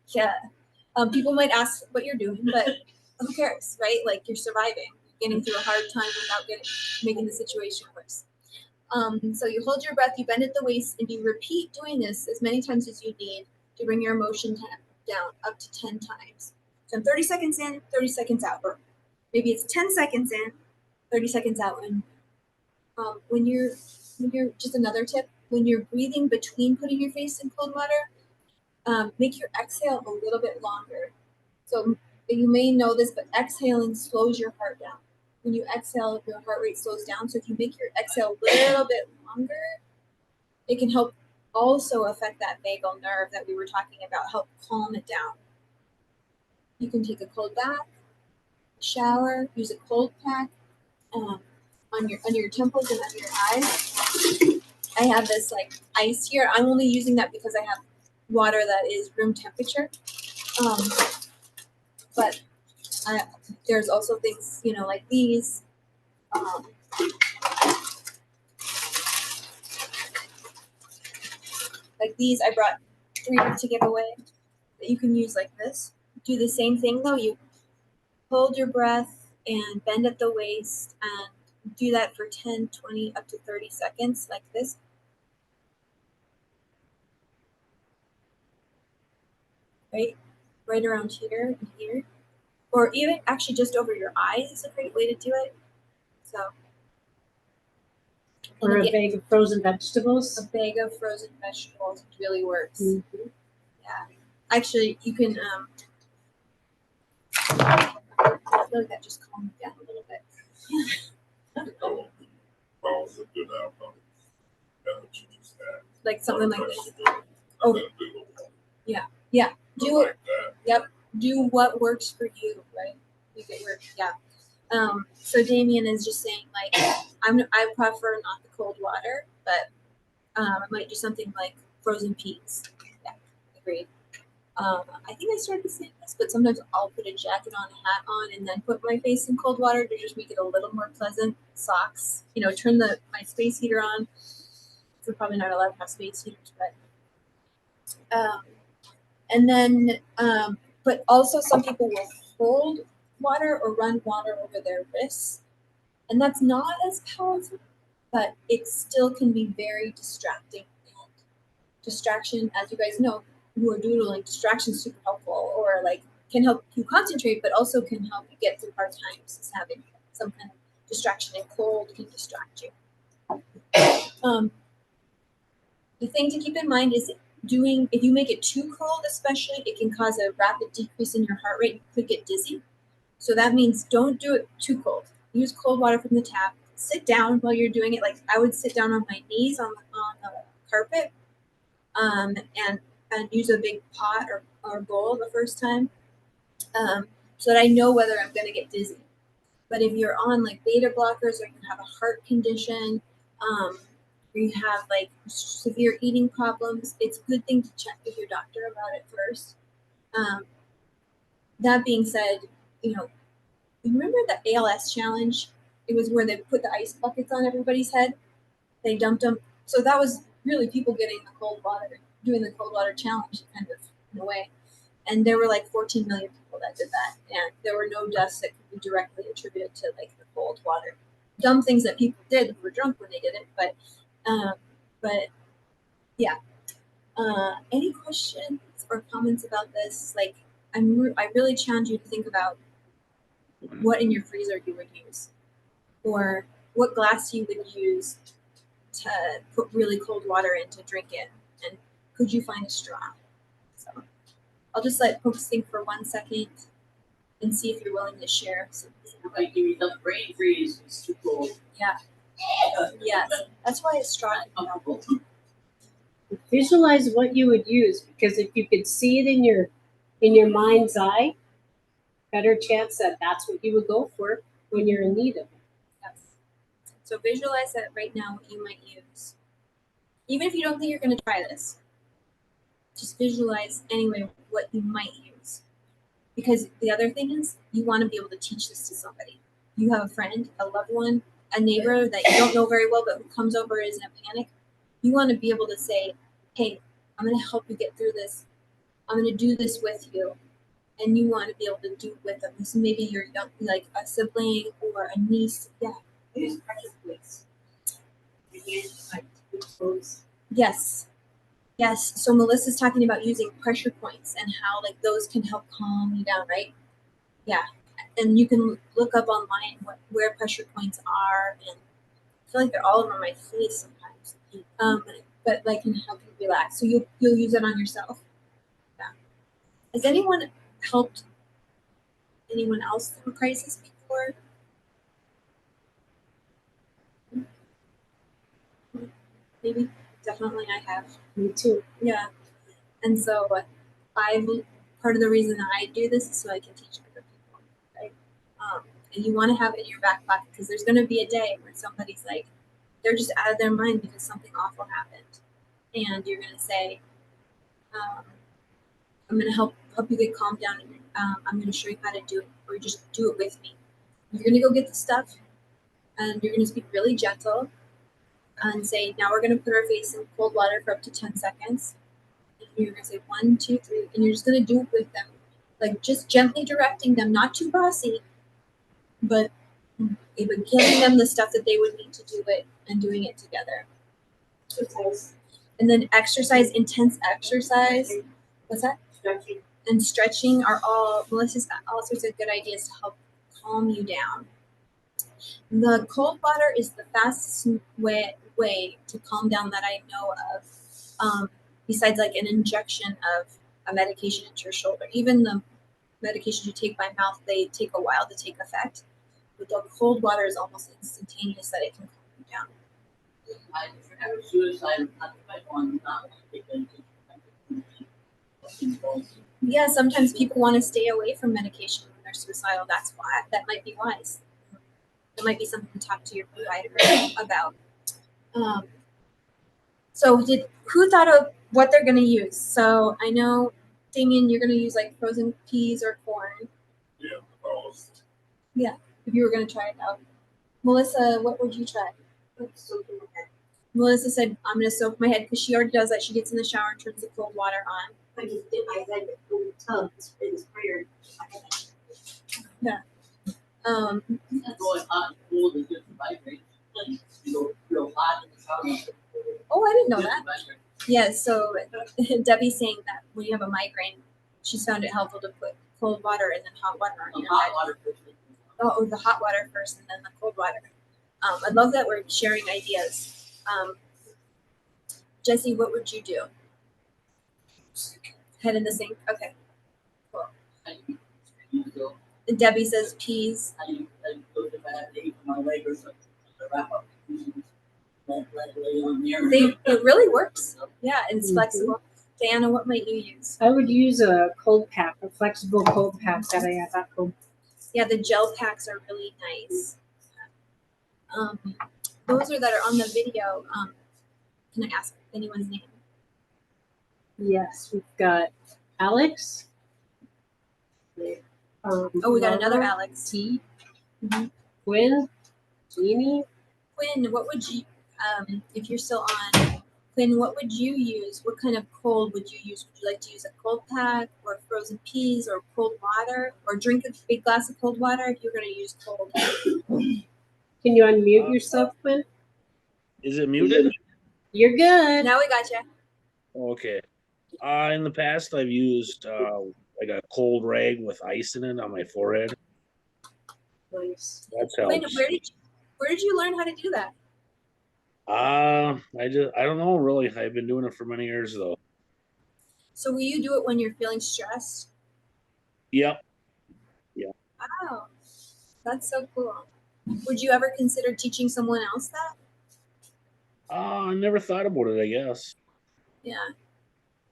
Yeah. People might ask what you're doing, but who cares, right? Like you're surviving, getting through a hard time without making the situation worse. So you hold your breath, you bend at the waist, and you repeat doing this as many times as you need to bring your emotion down, up to 10 times. So 30 seconds in, 30 seconds out, or maybe it's 10 seconds in, 30 seconds out. And when you're just another tip, when you're breathing between putting your face in cold water, make your exhale a little bit longer. So you may know this, but exhaling slows your heart down. when you exhale, your heart rate slows down. So if you make your exhale a little bit longer, it can help also affect that vagal nerve that we were talking about, help calm it down. You can take a cold bath, shower, use a cold pack on your temples and under your eyes. I have this like ice here. I'm only using that because I have water that is room temperature. But there's also things, you know, like these. Like these, I brought 3 to give away that you can use like this. Do the same thing though. You hold your breath and bend at the waist and do that for 10, 20, up to 30 seconds like this. Right around here and here. Or even actually just over your eyes is a great way to do it. So. Or a bag of frozen vegetables. A bag of frozen vegetables really works. Mm-hmm. Yeah. Actually, you can, I feel like that just calmed me down a little bit. Bones are good outcome. That what you just had. Like something like this. Oh, yeah. Do it. Yep. Do what works for you, right? Make it work. Yeah. So Damien is just saying like, I prefer not the cold water, but I might do something like frozen peas. Yeah, agreed. I think I started saying this, but sometimes I'll put a jacket on, a hat on, and then put my face in cold water to just make it a little more pleasant. Socks, you know, turn my space heater on. We're probably not allowed to have space heaters, but and then, but also some people will hold water or run water over their wrists, and that's not as powerful, but it still can be very distracting. And distraction, as you guys know, who are doodling, distraction is super helpful, or like can help you concentrate, but also can help you get through hard times. Is having some kind of distraction, and cold can distract you. The thing to keep in mind is if you make it too cold, especially, it can cause a rapid decrease in your heart rate. You could get dizzy. So that means don't do it too cold. Use cold water from the tap. Sit down while you're doing it. Like I would sit down on my knees on the carpet, and use a big pot or bowl the first time, so that I know whether I'm going to get dizzy. But if you're on like beta blockers, or you have a heart condition, or you have like severe eating problems, it's a good thing to check with your doctor about it first. That being said, you know, remember the ALS challenge? It was where they put the ice buckets on everybody's head. They dumped them. So that was really people getting the cold water, doing the cold water challenge, kind of in a way. And there were like 14 million people that did that, and there were no deaths that could be directly attributed to like the cold water. Dumb things that people did who were drunk when they did it, but yeah. Any questions or comments about this? Like, I really challenge you to think about what in your freezer you would use, or what glass you would use to put really cold water in to drink it, and could you find a straw? So I'll just let folks think for 1 second and see if you're willing to share something. Like you the brain freeze, it's too cold. Yeah. Yes. That's why a straw. Visualize what you would use, because if you could see it in your mind's eye, better chance that that's what you would go for when you're in need of it. Yes. So visualize that right now what you might use. Even if you don't think you're going to try this, just visualize anyway what you might use. Because the other thing is, you want to be able to teach this to somebody. You have a friend, a loved one, a neighbor that you don't know very well, but who comes over is in a panic. You want to be able to say, hey, I'm going to help you get through this. I'm going to do this with you. And you want to be able to do it with them. So maybe you're young, like a sibling or a niece. Yeah. Use pressure plates. Again, like clothes. Yes. Yes. So Melissa's talking about using pressure points and how like those can help calm you down, right? Yeah. And you can look up online where pressure points are, and I feel like they're all over my face sometimes. But like can help you relax. So you'll use it on yourself. Yeah. Has anyone helped anyone else through a crisis before? maybe. Definitely I have. Me too. Yeah. And so part of the reason that I do this is so I can teach other people, right? And you want to have it in your back pocket because there's going to be a day where somebody's like, they're just out of their mind because something awful happened. And you're going to say, I'm going to help you get calmed down. I'm going to show you how to do it, or just do it with me. You're going to go get the stuff, and you're going to speak really gentle and say, now we're going to put our face in cold water for up to 10 seconds. And you're going to say 1, 2, 3, and you're just going to do it with them. Like just gently directing them, not too bossy, but giving them the stuff that they would need to do it and doing it together. Exercise, And then exercise, intense exercise. What's that? stretching. And stretching are Melissa's got all sorts of good ideas to help calm you down. The cold water is the fastest way to calm down that I know of. Besides like an injection of a medication into your shoulder. Even the medications you take by mouth, they take a while to take effect. But the cold water is almost instantaneous that it can calm you down. I have a suicide on Yeah, sometimes people want to stay away from medication when they're suicidal. That's why that might be wise. It might be something to talk to your provider about. So who thought of what they're going to use? So I know, Damien, you're going to use like frozen peas or corn. Yeah, because If you were going to try it out. Melissa, what would you try? Soaking my head. Melissa said, I'm going to soak my head because she already does that. She gets in the shower and turns the cold water on. I just dip my head in the tub and sprayer. Um, going hot and cold is good for migraine. You go real hot in the shower. oh, I didn't know good that. for migraine. Yeah, so Debbie's saying that when you have a migraine, she's found it helpful to put cold water and then hot water on The your hot head. water first. Oh, the hot water first and then the cold water. I love that we're sharing ideas. Jesse, what would you do? Head in the sink? Okay. You go, And Debbie says peas. I go if I have to eat for my leg or something. The wrap up. Lay on there. It really works. Yeah, and it's Mhm. flexible. Diana, what might you use? I would use a cold pack, a flexible cold pack that I have at home. Yeah, the gel packs are really nice. Those that are on the video, can I ask anyone's name? Yes, we've got Alex. Oh, we got another Laura, Alex. T. Mhm. Quinn, Jeannie. Quinn, what would you, if you're still on, Quinn, what would you use? What kind of cold would you use? Would you like to use a cold pack or frozen peas or cold water or drink a big glass of cold water if you're going to use cold? Can you unmute yourself, Quinn? Is it muted? You're good. Now we got you. Okay. In the past, I've used like a cold rag with ice in it on my forehead. Nice. That's Quinn, helps. where did you learn how to do that? I don't know really. I've been doing it for many years though. So will you do it when you're feeling stressed? Yep. Wow, that's so cool. Would you ever consider teaching someone else that? I never thought about it, I guess. Yeah.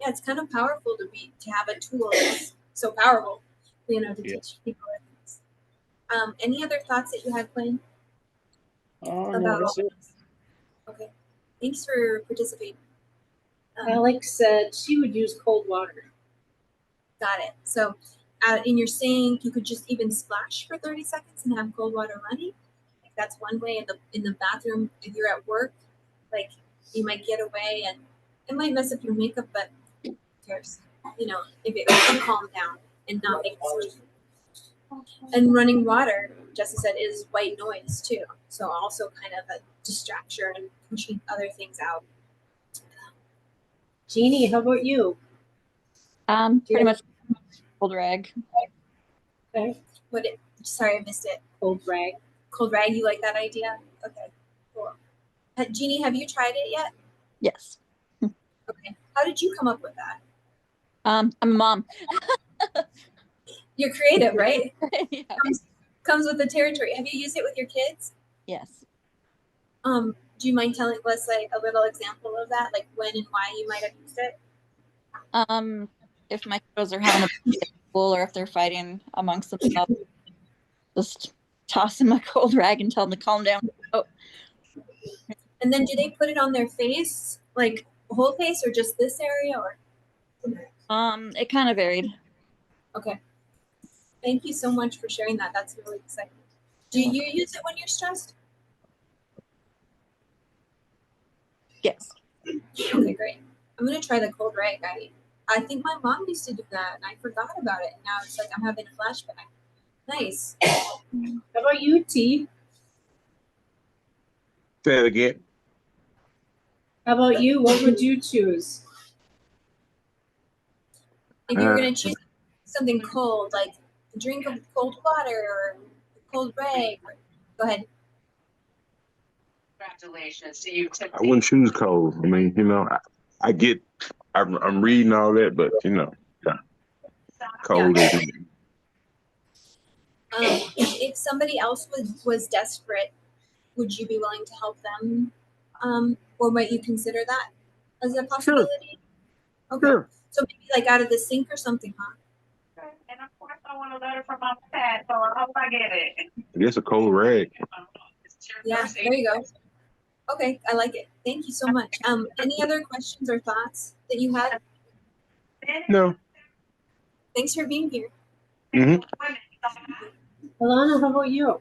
Yeah, it's kind of powerful to have a tool that's so powerful, to Yeah. teach people things. Any other thoughts that you had, Quinn? Oh, About- no, that's it. Okay. Thanks for participating. Alex said she would use cold water. Got it. So in your sink, you could just even splash for 30 seconds and have cold water running. Like that's one way. In the bathroom, if you're at work, like you might get away and it might mess up your makeup, but who cares? If it will calm down and not make it. And running water, Jesse said, is white noise too. So also kind of a distraction and pushing other things out. Jeannie, how about you? Pretty much cold rag. Okay. Sorry, I missed it. Cold rag. Cold rag, you like that idea? Okay, cool. Jeannie, have you tried it yet? Yes. Okay. How did you come up with that? I'm a mom. You're creative, right? Yeah. Comes with the territory. Have you used it with your kids? Yes. Do you mind telling us like a little example of that, like when and why you might have used it? If my kiddos are having a bad day at school or if they're fighting amongst themselves, just toss them a cold rag and tell them to calm down. Oh, And then do they put it on their face, like whole face, or just this area? Or it kind of varied. okay. Thank you so much for sharing that. That's really exciting. Do you use it when you're stressed? Yes. Okay, great. I'm gonna try the cold rag. I think my mom used to do that, and I forgot about it. And now it's like I'm having a flashback. Nice. How about you, T? Say it again. How about you? What would you choose? If you were gonna choose something cold, like a drink of cold water or cold rag, go ahead. Congratulations to you. I wouldn't choose cold. I mean, I get, I'm reading all that, but yeah, cold is. If somebody else was desperate, would you be willing to help them? Or might you consider that as a possibility? Okay. Sure. So maybe like out of the sink or something, huh? And of course, I want a letter from my dad, so I hope I get it. I guess a cold rag. Yeah, there you go. Okay, I like it. Thank you so much. Any other questions or thoughts that you had? No. Thanks for being here. Mm-hmm. Alana, how about you?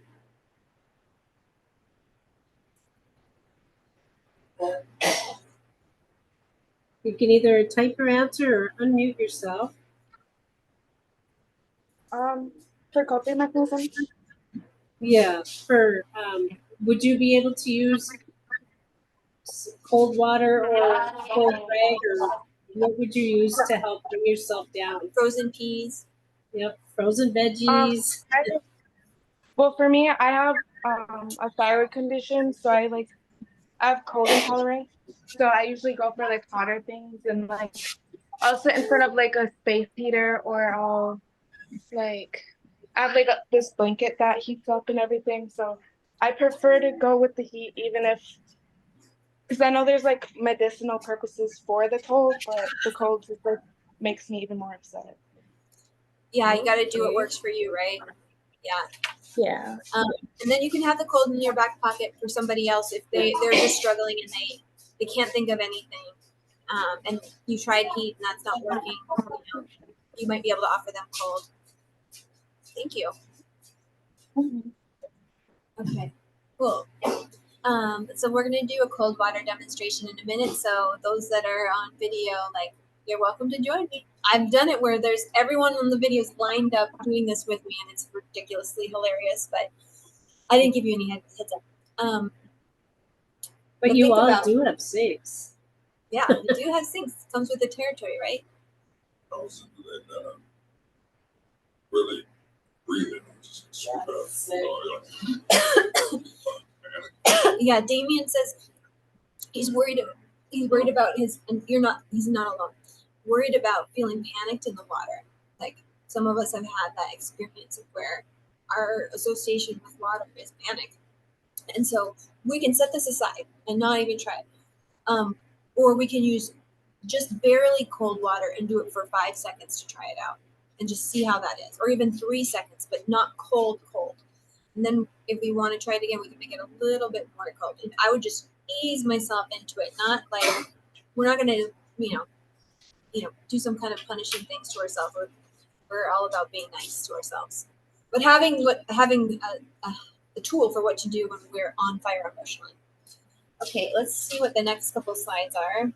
You can either type your answer or unmute yourself. For coping mechanism, Yeah, would you be able to use cold water or cold rag, or what would you use to help bring yourself down? Frozen peas. Yep, frozen veggies. well, for me, I have a thyroid condition, so I have cold intolerance. So I usually go for like hotter things, and like I'll sit in front of like a space heater, or I'll like I have like this blanket that heats up and everything. So I prefer to go with the heat, even if, because I know there's like medicinal purposes for the cold, but the cold just like makes me even more upset. Yeah, you got to do what works for you, right? Yeah. Yeah. And then you can have the cold in your back pocket for somebody else if they're just struggling and they can't think of anything. And you tried heat and that's not working. You might be able to offer them cold. Thank you. Okay, cool. So we're gonna do a cold water demonstration in a minute. So those that are on video, like, you're welcome to join me. I've done it where there's everyone on the videos lined up doing this with me, and it's ridiculously hilarious. But I didn't give you any heads up. But But you think all about- do have sinks. Yeah, we do have sinks. Comes with the territory, right? Also, really breathing. Yeah, Damien says he's worried. He's worried about his, and he's not alone. Worried about feeling panicked in the water. Like some of us have had that experience of where our association with water is panic, and so we can set this aside and not even try it. Or we can use just barely cold water and do it for 5 seconds to try it out and just see how that is, or even 3 seconds, but not cold. And then if we want to try it again, we can make it a little bit more cold. And I would just ease myself into it, not like we're not going to, do some kind of punishing things to ourselves. We're all about being nice to ourselves, but having a tool for what to do when we're on fire emotionally. Okay, let's see what the next couple slides are.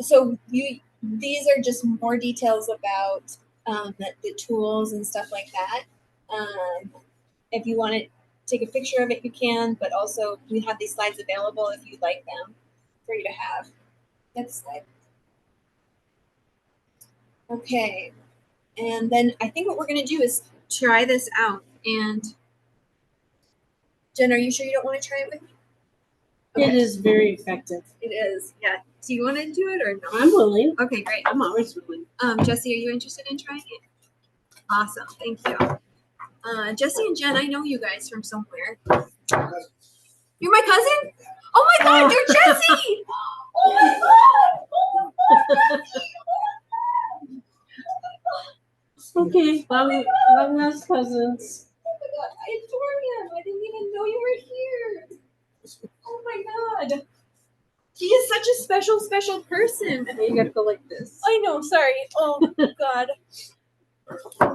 So these are just more details about the tools and stuff like that. If you want to take a picture of it, you can, but also we have these slides available if you'd like them for you to have. Next slide. Okay, and then I think what we're going to do is try this out. And Jen, are you sure you don't want to try it with me? It is very effective. It is, yeah. Do you want to do it or no? I'm willing. Okay, great. I'm always willing. Jesse, are you interested in trying it? Awesome, thank you. Jesse and Jen, I know you guys from somewhere. You're my cousin? Oh my god, you're Jesse! Oh my god! Oh my god! Okay, long lost cousins. Oh my god, I adore him. I didn't even know you were here. Oh my god. He is such a special, special person. You gotta go like this. I know, sorry. Oh god.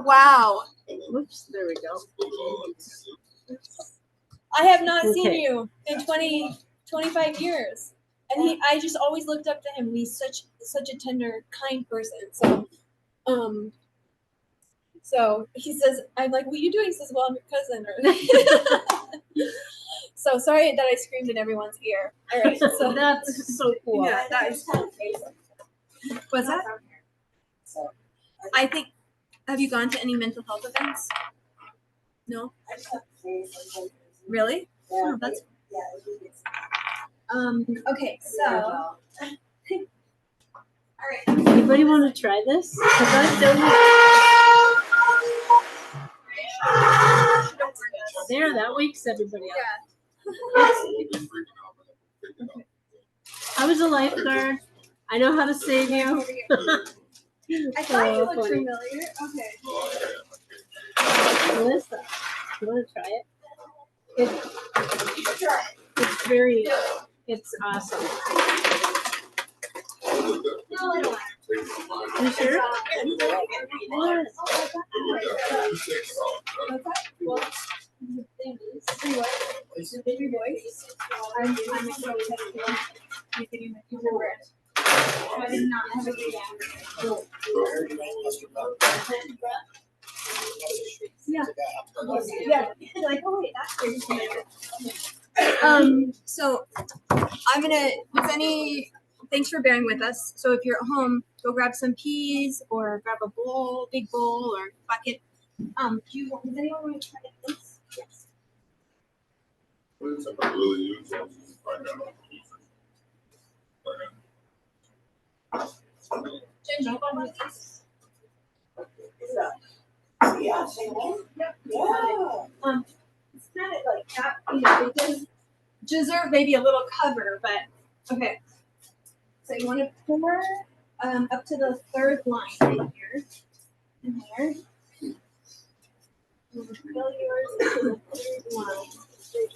Wow. Whoops, there we go. I have not seen Okay. you in 25 years. And I just always looked up to him. He's such a tender, kind person. So he says, I'm like, what are you doing? He says, well, I'm your cousin. So sorry that I screamed in everyone's ear. All right. So That's so cool. yeah, that is cool. What's that? I think, have you gone to any mental health events? No? Really? Yeah, Oh, that's yeah. okay, so all right. Anybody want to try this? 'Cause I've done it. There, that wakes everybody up. Yeah. I was a lifeguard. I know how to save you. I thought you So looked funny. familiar. Okay. Melissa, you want to try it? It's very, it's awesome. No, I don't want You sure? What? the baby voice. I'm excited to making my future word. I did not have a great Yeah. Yeah. Like, oh wait, that's great. So I'm gonna thanks for bearing with us. So if you're at home, go grab some peas or grab a bowl, big bowl or bucket. Does anyone want to try this? Yes. Jen, do you want one of these? Yeah, same one. Yep. Yeah. It's kind of like that, it does deserve maybe a little cover, but okay. So you want to pour up to the third line right here. In here. You want to fill yours to the third line. Right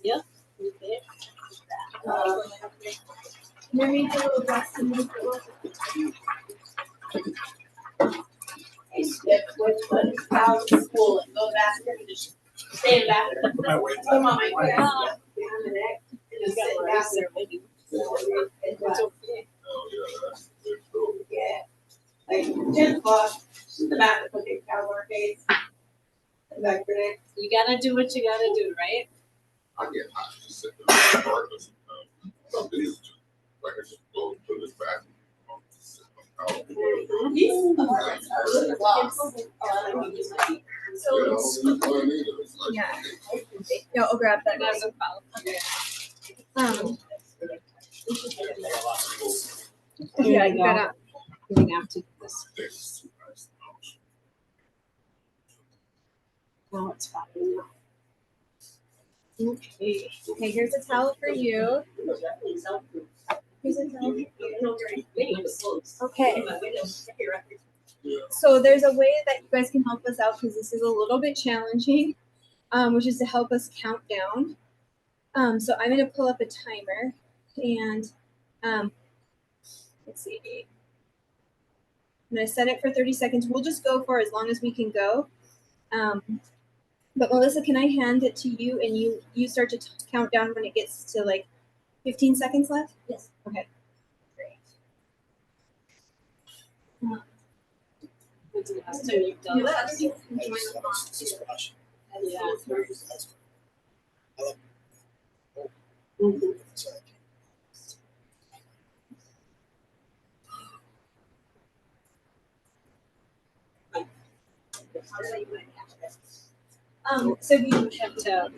here. Yep. Okay. And then make a little dust and move I skipped which one is out of school and go back there and just stay back there. Come on, my way. And just sit back there with you. It's okay. Yeah. Like Jen Foss, she's the back of cooking cowboy face. And back there. You gotta do what you gotta do, right? I get hot just sitting there regardless. Some days just like I just go to this bathroom. He's a little lost. Yeah. Yeah, I'll grab that. That's a problem. Yeah, you gotta. We have to do this. Now it's popping up. Okay. Okay, here's a towel for you. Here's a towel for you. Okay. So there's a way that you guys can help us out because this is a little bit challenging, which is to help us count down. So I'm going to pull up a timer and let's see. I'm going to set it for 30 seconds. We'll just go for as long as we can go. But Melissa, can I hand it to you and you start to count down when it gets to like 15 seconds left? Yes. Okay. Great. When's the last time you've done this? Yeah. Mhm. So you Have to.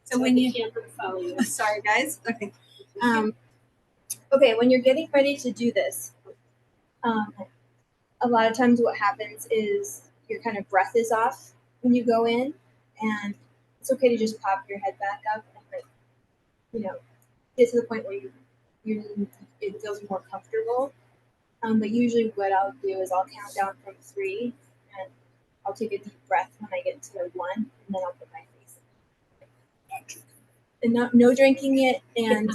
so when you can't follow you. sorry guys. Okay. Okay, when you're getting ready to do this, a lot of times what happens is your kind of breath is off when you go in. and it's okay to just pop your head back up and like, you know, get to the point where it feels more comfortable. But usually what I'll do is I'll count down from 3 and I'll take a deep breath when I get to 1 and then I'll put my face in. And no drinking it. And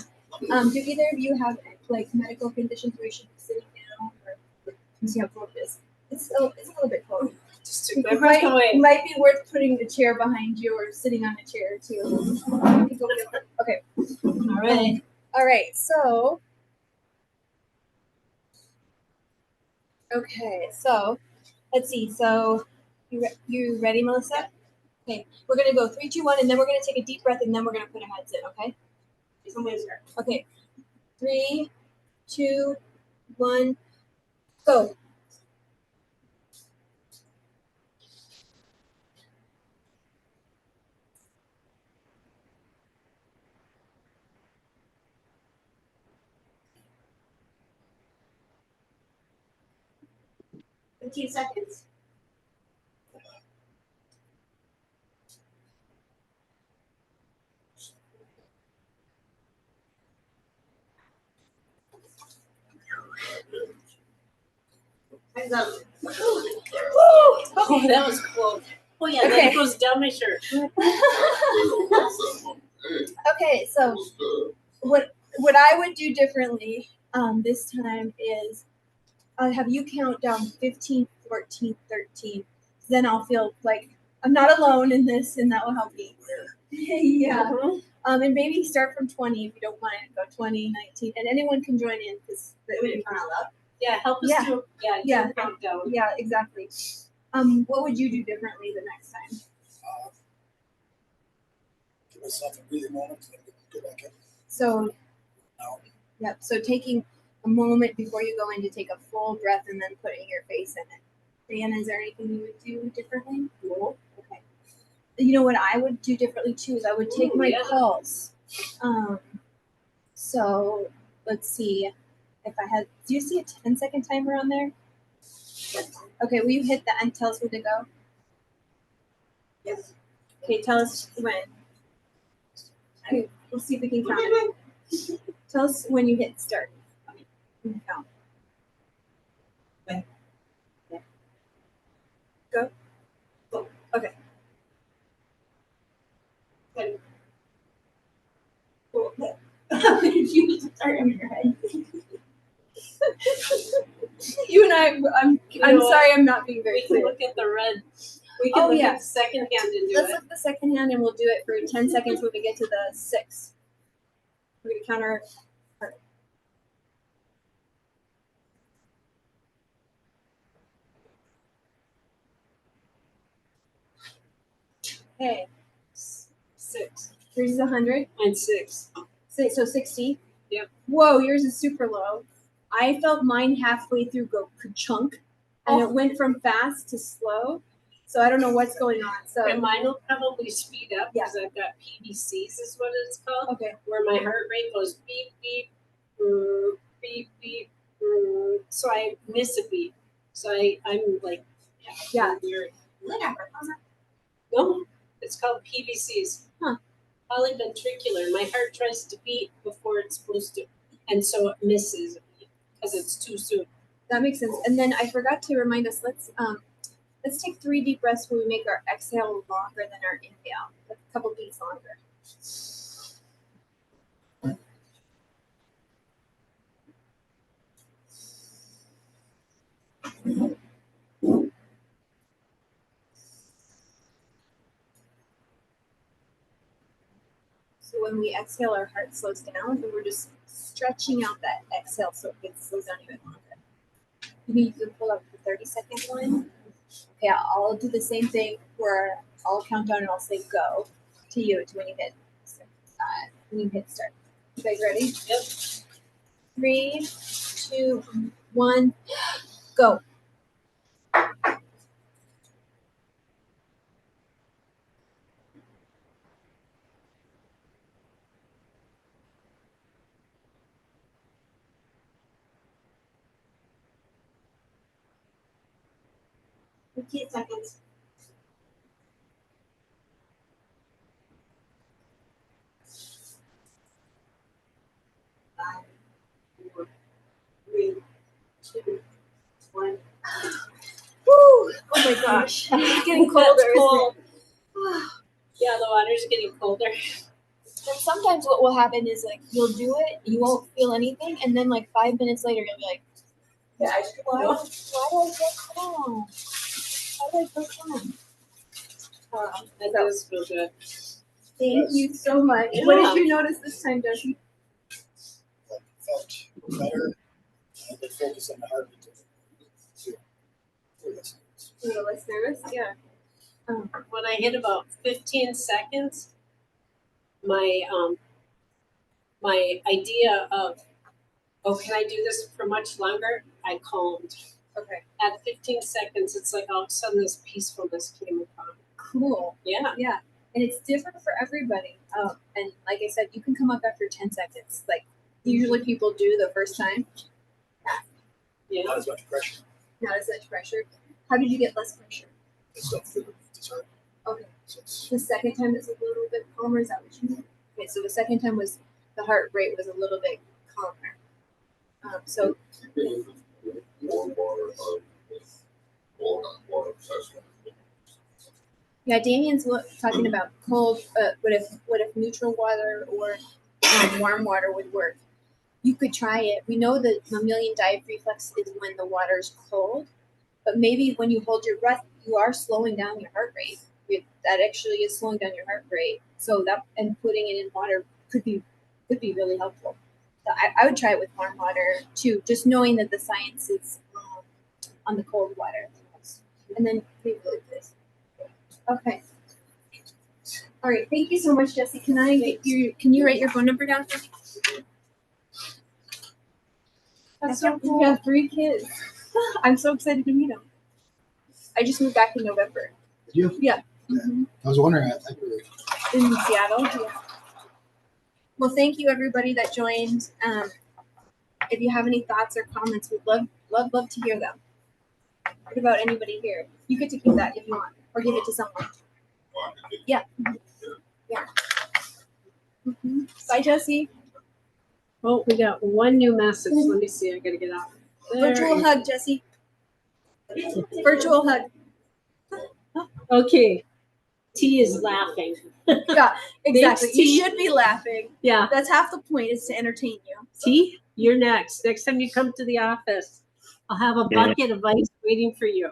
do either of you have like medical conditions where you should be sitting down, or you see how cold it is? It's a little bit cold. It might be worth putting a chair behind you or sitting on a chair too. Okay. All right. So. Okay. So, let's see. So, you ready, Melissa? Okay. We're gonna go 3, 2, 1, and then we're gonna take a deep breath, and then we're gonna put our heads in. Okay. Okay. 3, 2, 1, go. A few seconds. Hands up. Oh, that was close. Oh yeah, then it goes down my shirt. Okay, so what I would do differently this time is I'll have you count down 15, 14, 13. Then I'll feel like I'm not alone in this, and that will help me. Yeah. Mhm. And maybe start from 20 if you don't mind. Go 20, 19, and anyone can join in because Yeah, help us Yeah. do Yeah. a countdown. Yeah, exactly. What would you do differently the next time? Give myself a breathing moment and then go back in. So, yep. So taking a moment before you go in to take a full breath and then putting your face in it. Diana, is there anything you would do differently? No. Okay. You know what I would do differently too is I would take my pulse. So let's see if I had. Do you see a 10-second timer on there? Okay. Will you hit that and tell us when to go? Yes. Okay. Tell us when. Okay, we'll see if we can count it. Tell us when you hit start. Count. Go. Okay. Good. Cool. You start in your head. You and I'm sorry, I'm not being very clear. We can look at the red. We can look at the second hand and do Let's it. look at the second hand and we'll do it for 10 seconds when we get to the 6. We're gonna count our heart. Okay. 6. Yours is 100. Mine's 6. So 60. Yep. Whoa, yours is super low. I felt mine halfway through go ka-chunk, and it went from fast to slow. So I don't know what's going on. So And mine will probably speed up because I've got PBCs is what it's called. Okay. Where my heart rate goes beep, beep, beep, beep. So I miss a beat. So I'm like, Yeah. weird. No, it's called PBCs. Huh. Polyventricular. My heart tries to beat before it's supposed to, and so it misses a beat because it's too soon. That makes sense. And then I forgot to remind us. Let's take 3 deep breaths where we make our exhale longer than our inhale, a couple beats longer. So when we exhale, our heart slows down, and we're just stretching out that exhale so it slows down even longer. You can pull up the 30-second one. Okay, I'll do the same thing where I'll count down and I'll say go to you to when you hit start. You guys ready? Yep. 3, 2, 1, go. Seconds. 2, 1. Woo! Oh my gosh. It's getting colder, That's isn't cold. it? Yeah, the water's getting colder. And sometimes what will happen is like you'll do it, you won't feel anything, and then like 5 minutes later you'll be like, Yeah, I should why, go. why do I feel calm? Why do I feel calm? That does feel good. Thank you so much. Yeah. What did you notice this time, Josie? Like, felt better, and they focus on the heartbeat. Too. A little less nervous? Yeah. When I hit about 15 seconds, my my idea of, oh, can I do this for much longer? I calmed. Okay. At 15 seconds, it's like all of a sudden this peacefulness came upon. Cool. Yeah. Yeah. And it's different for everybody. And like I said, you can come up after 10 seconds. Like usually people do the first time. Yeah. Not as much pressure. Not as much pressure. How did you get less pressure? It's not feel it's hard. Okay. So it's The second time is a little bit calmer. Is that what you mean? Okay. So the second time was the heart rate was a little bit calmer. So More water, water assessment. yeah, Damien's talking about cold. What if neutral water or warm water would work? You could try it. We know that mammalian dive reflex is when the water's cold, but maybe when you hold your breath, you are slowing down your heart rate. That actually is slowing down your heart rate. So that and putting it in water could be really helpful. So I would try it with warm water too, just knowing that the science is on the cold water. And then maybe like this. Okay. All right. Thank you so much, Jesse. Can you write your phone number down for me? That's so cool. You have 3 kids. I'm so excited to meet them. I just moved back in November. Did you? Yeah. Mm-hmm. I was wondering, I think we were In Seattle. Yeah. Well, thank you everybody that joined. If you have any thoughts or comments, we'd love to hear them. What about anybody here? You get to keep that if you want, or give it to someone. Yeah. Yeah. Mm-hmm. Bye, Jesse. Oh, we got one new message. Let me see. I gotta get out. Virtual hug, Jesse. Virtual hug. Okay. T is laughing. Yeah, exactly. Thanks, You T. should be laughing. Yeah. That's half the point, is to entertain you. T, you're next. Next time you come to the office, I'll have a Yeah. bucket of ice waiting for you.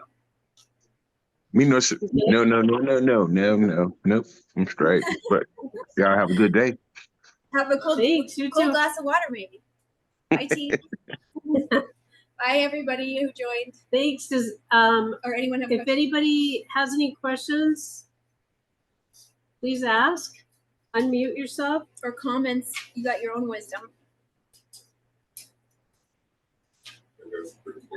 Me no, nope. I'm straight. But y'all have a good day. Have a cold Thanks, you cold too. glass of water, maybe. Bye, T. Bye, everybody who joined. Thanks. Does Or anyone have if questions? anybody has any questions, please ask. Unmute yourself. Or comments? You got your own wisdom.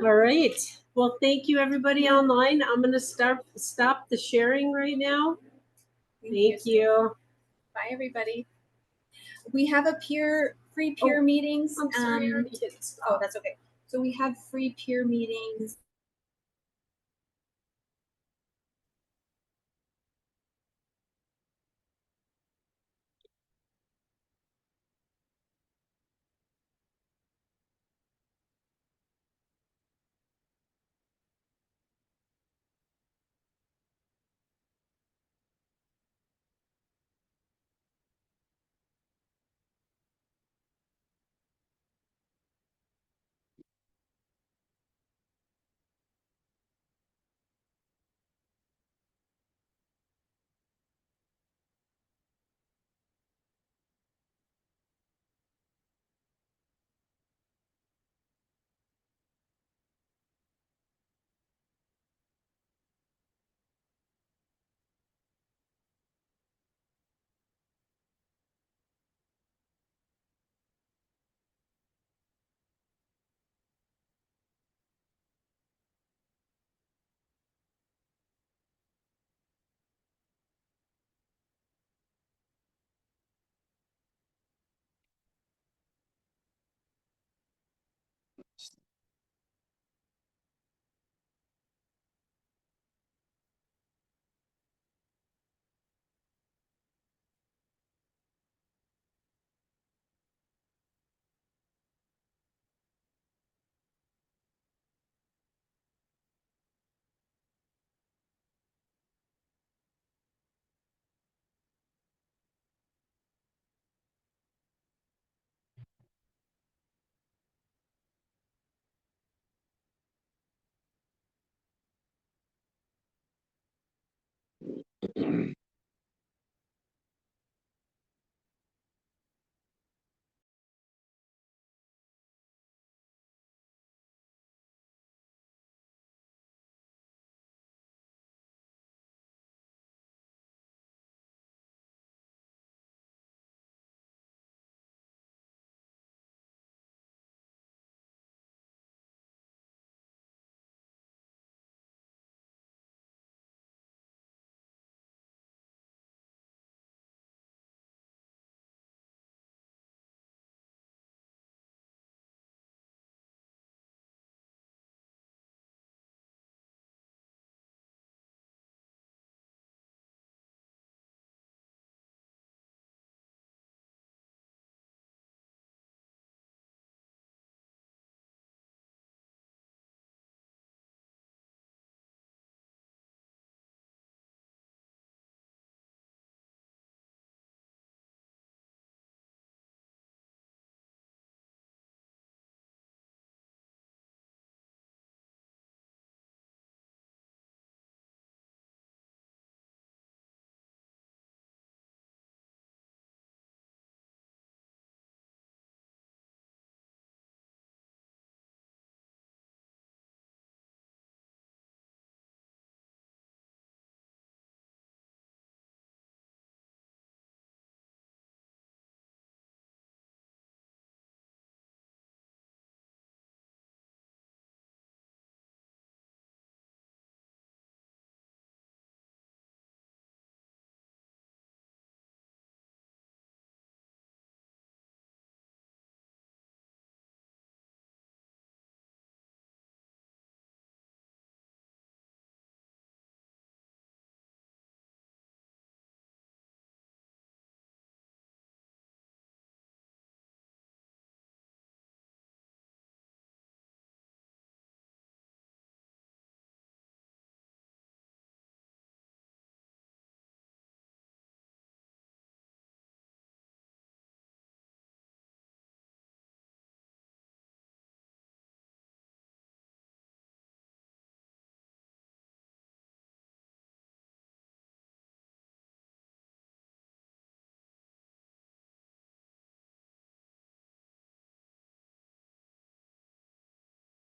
All right. Well, thank you everybody online. I'm gonna stop the sharing right now. Thank you. Bye, everybody. We have a free peer meetings. I'm sorry, I already did Oh, stop. that's okay. So we have free peer meetings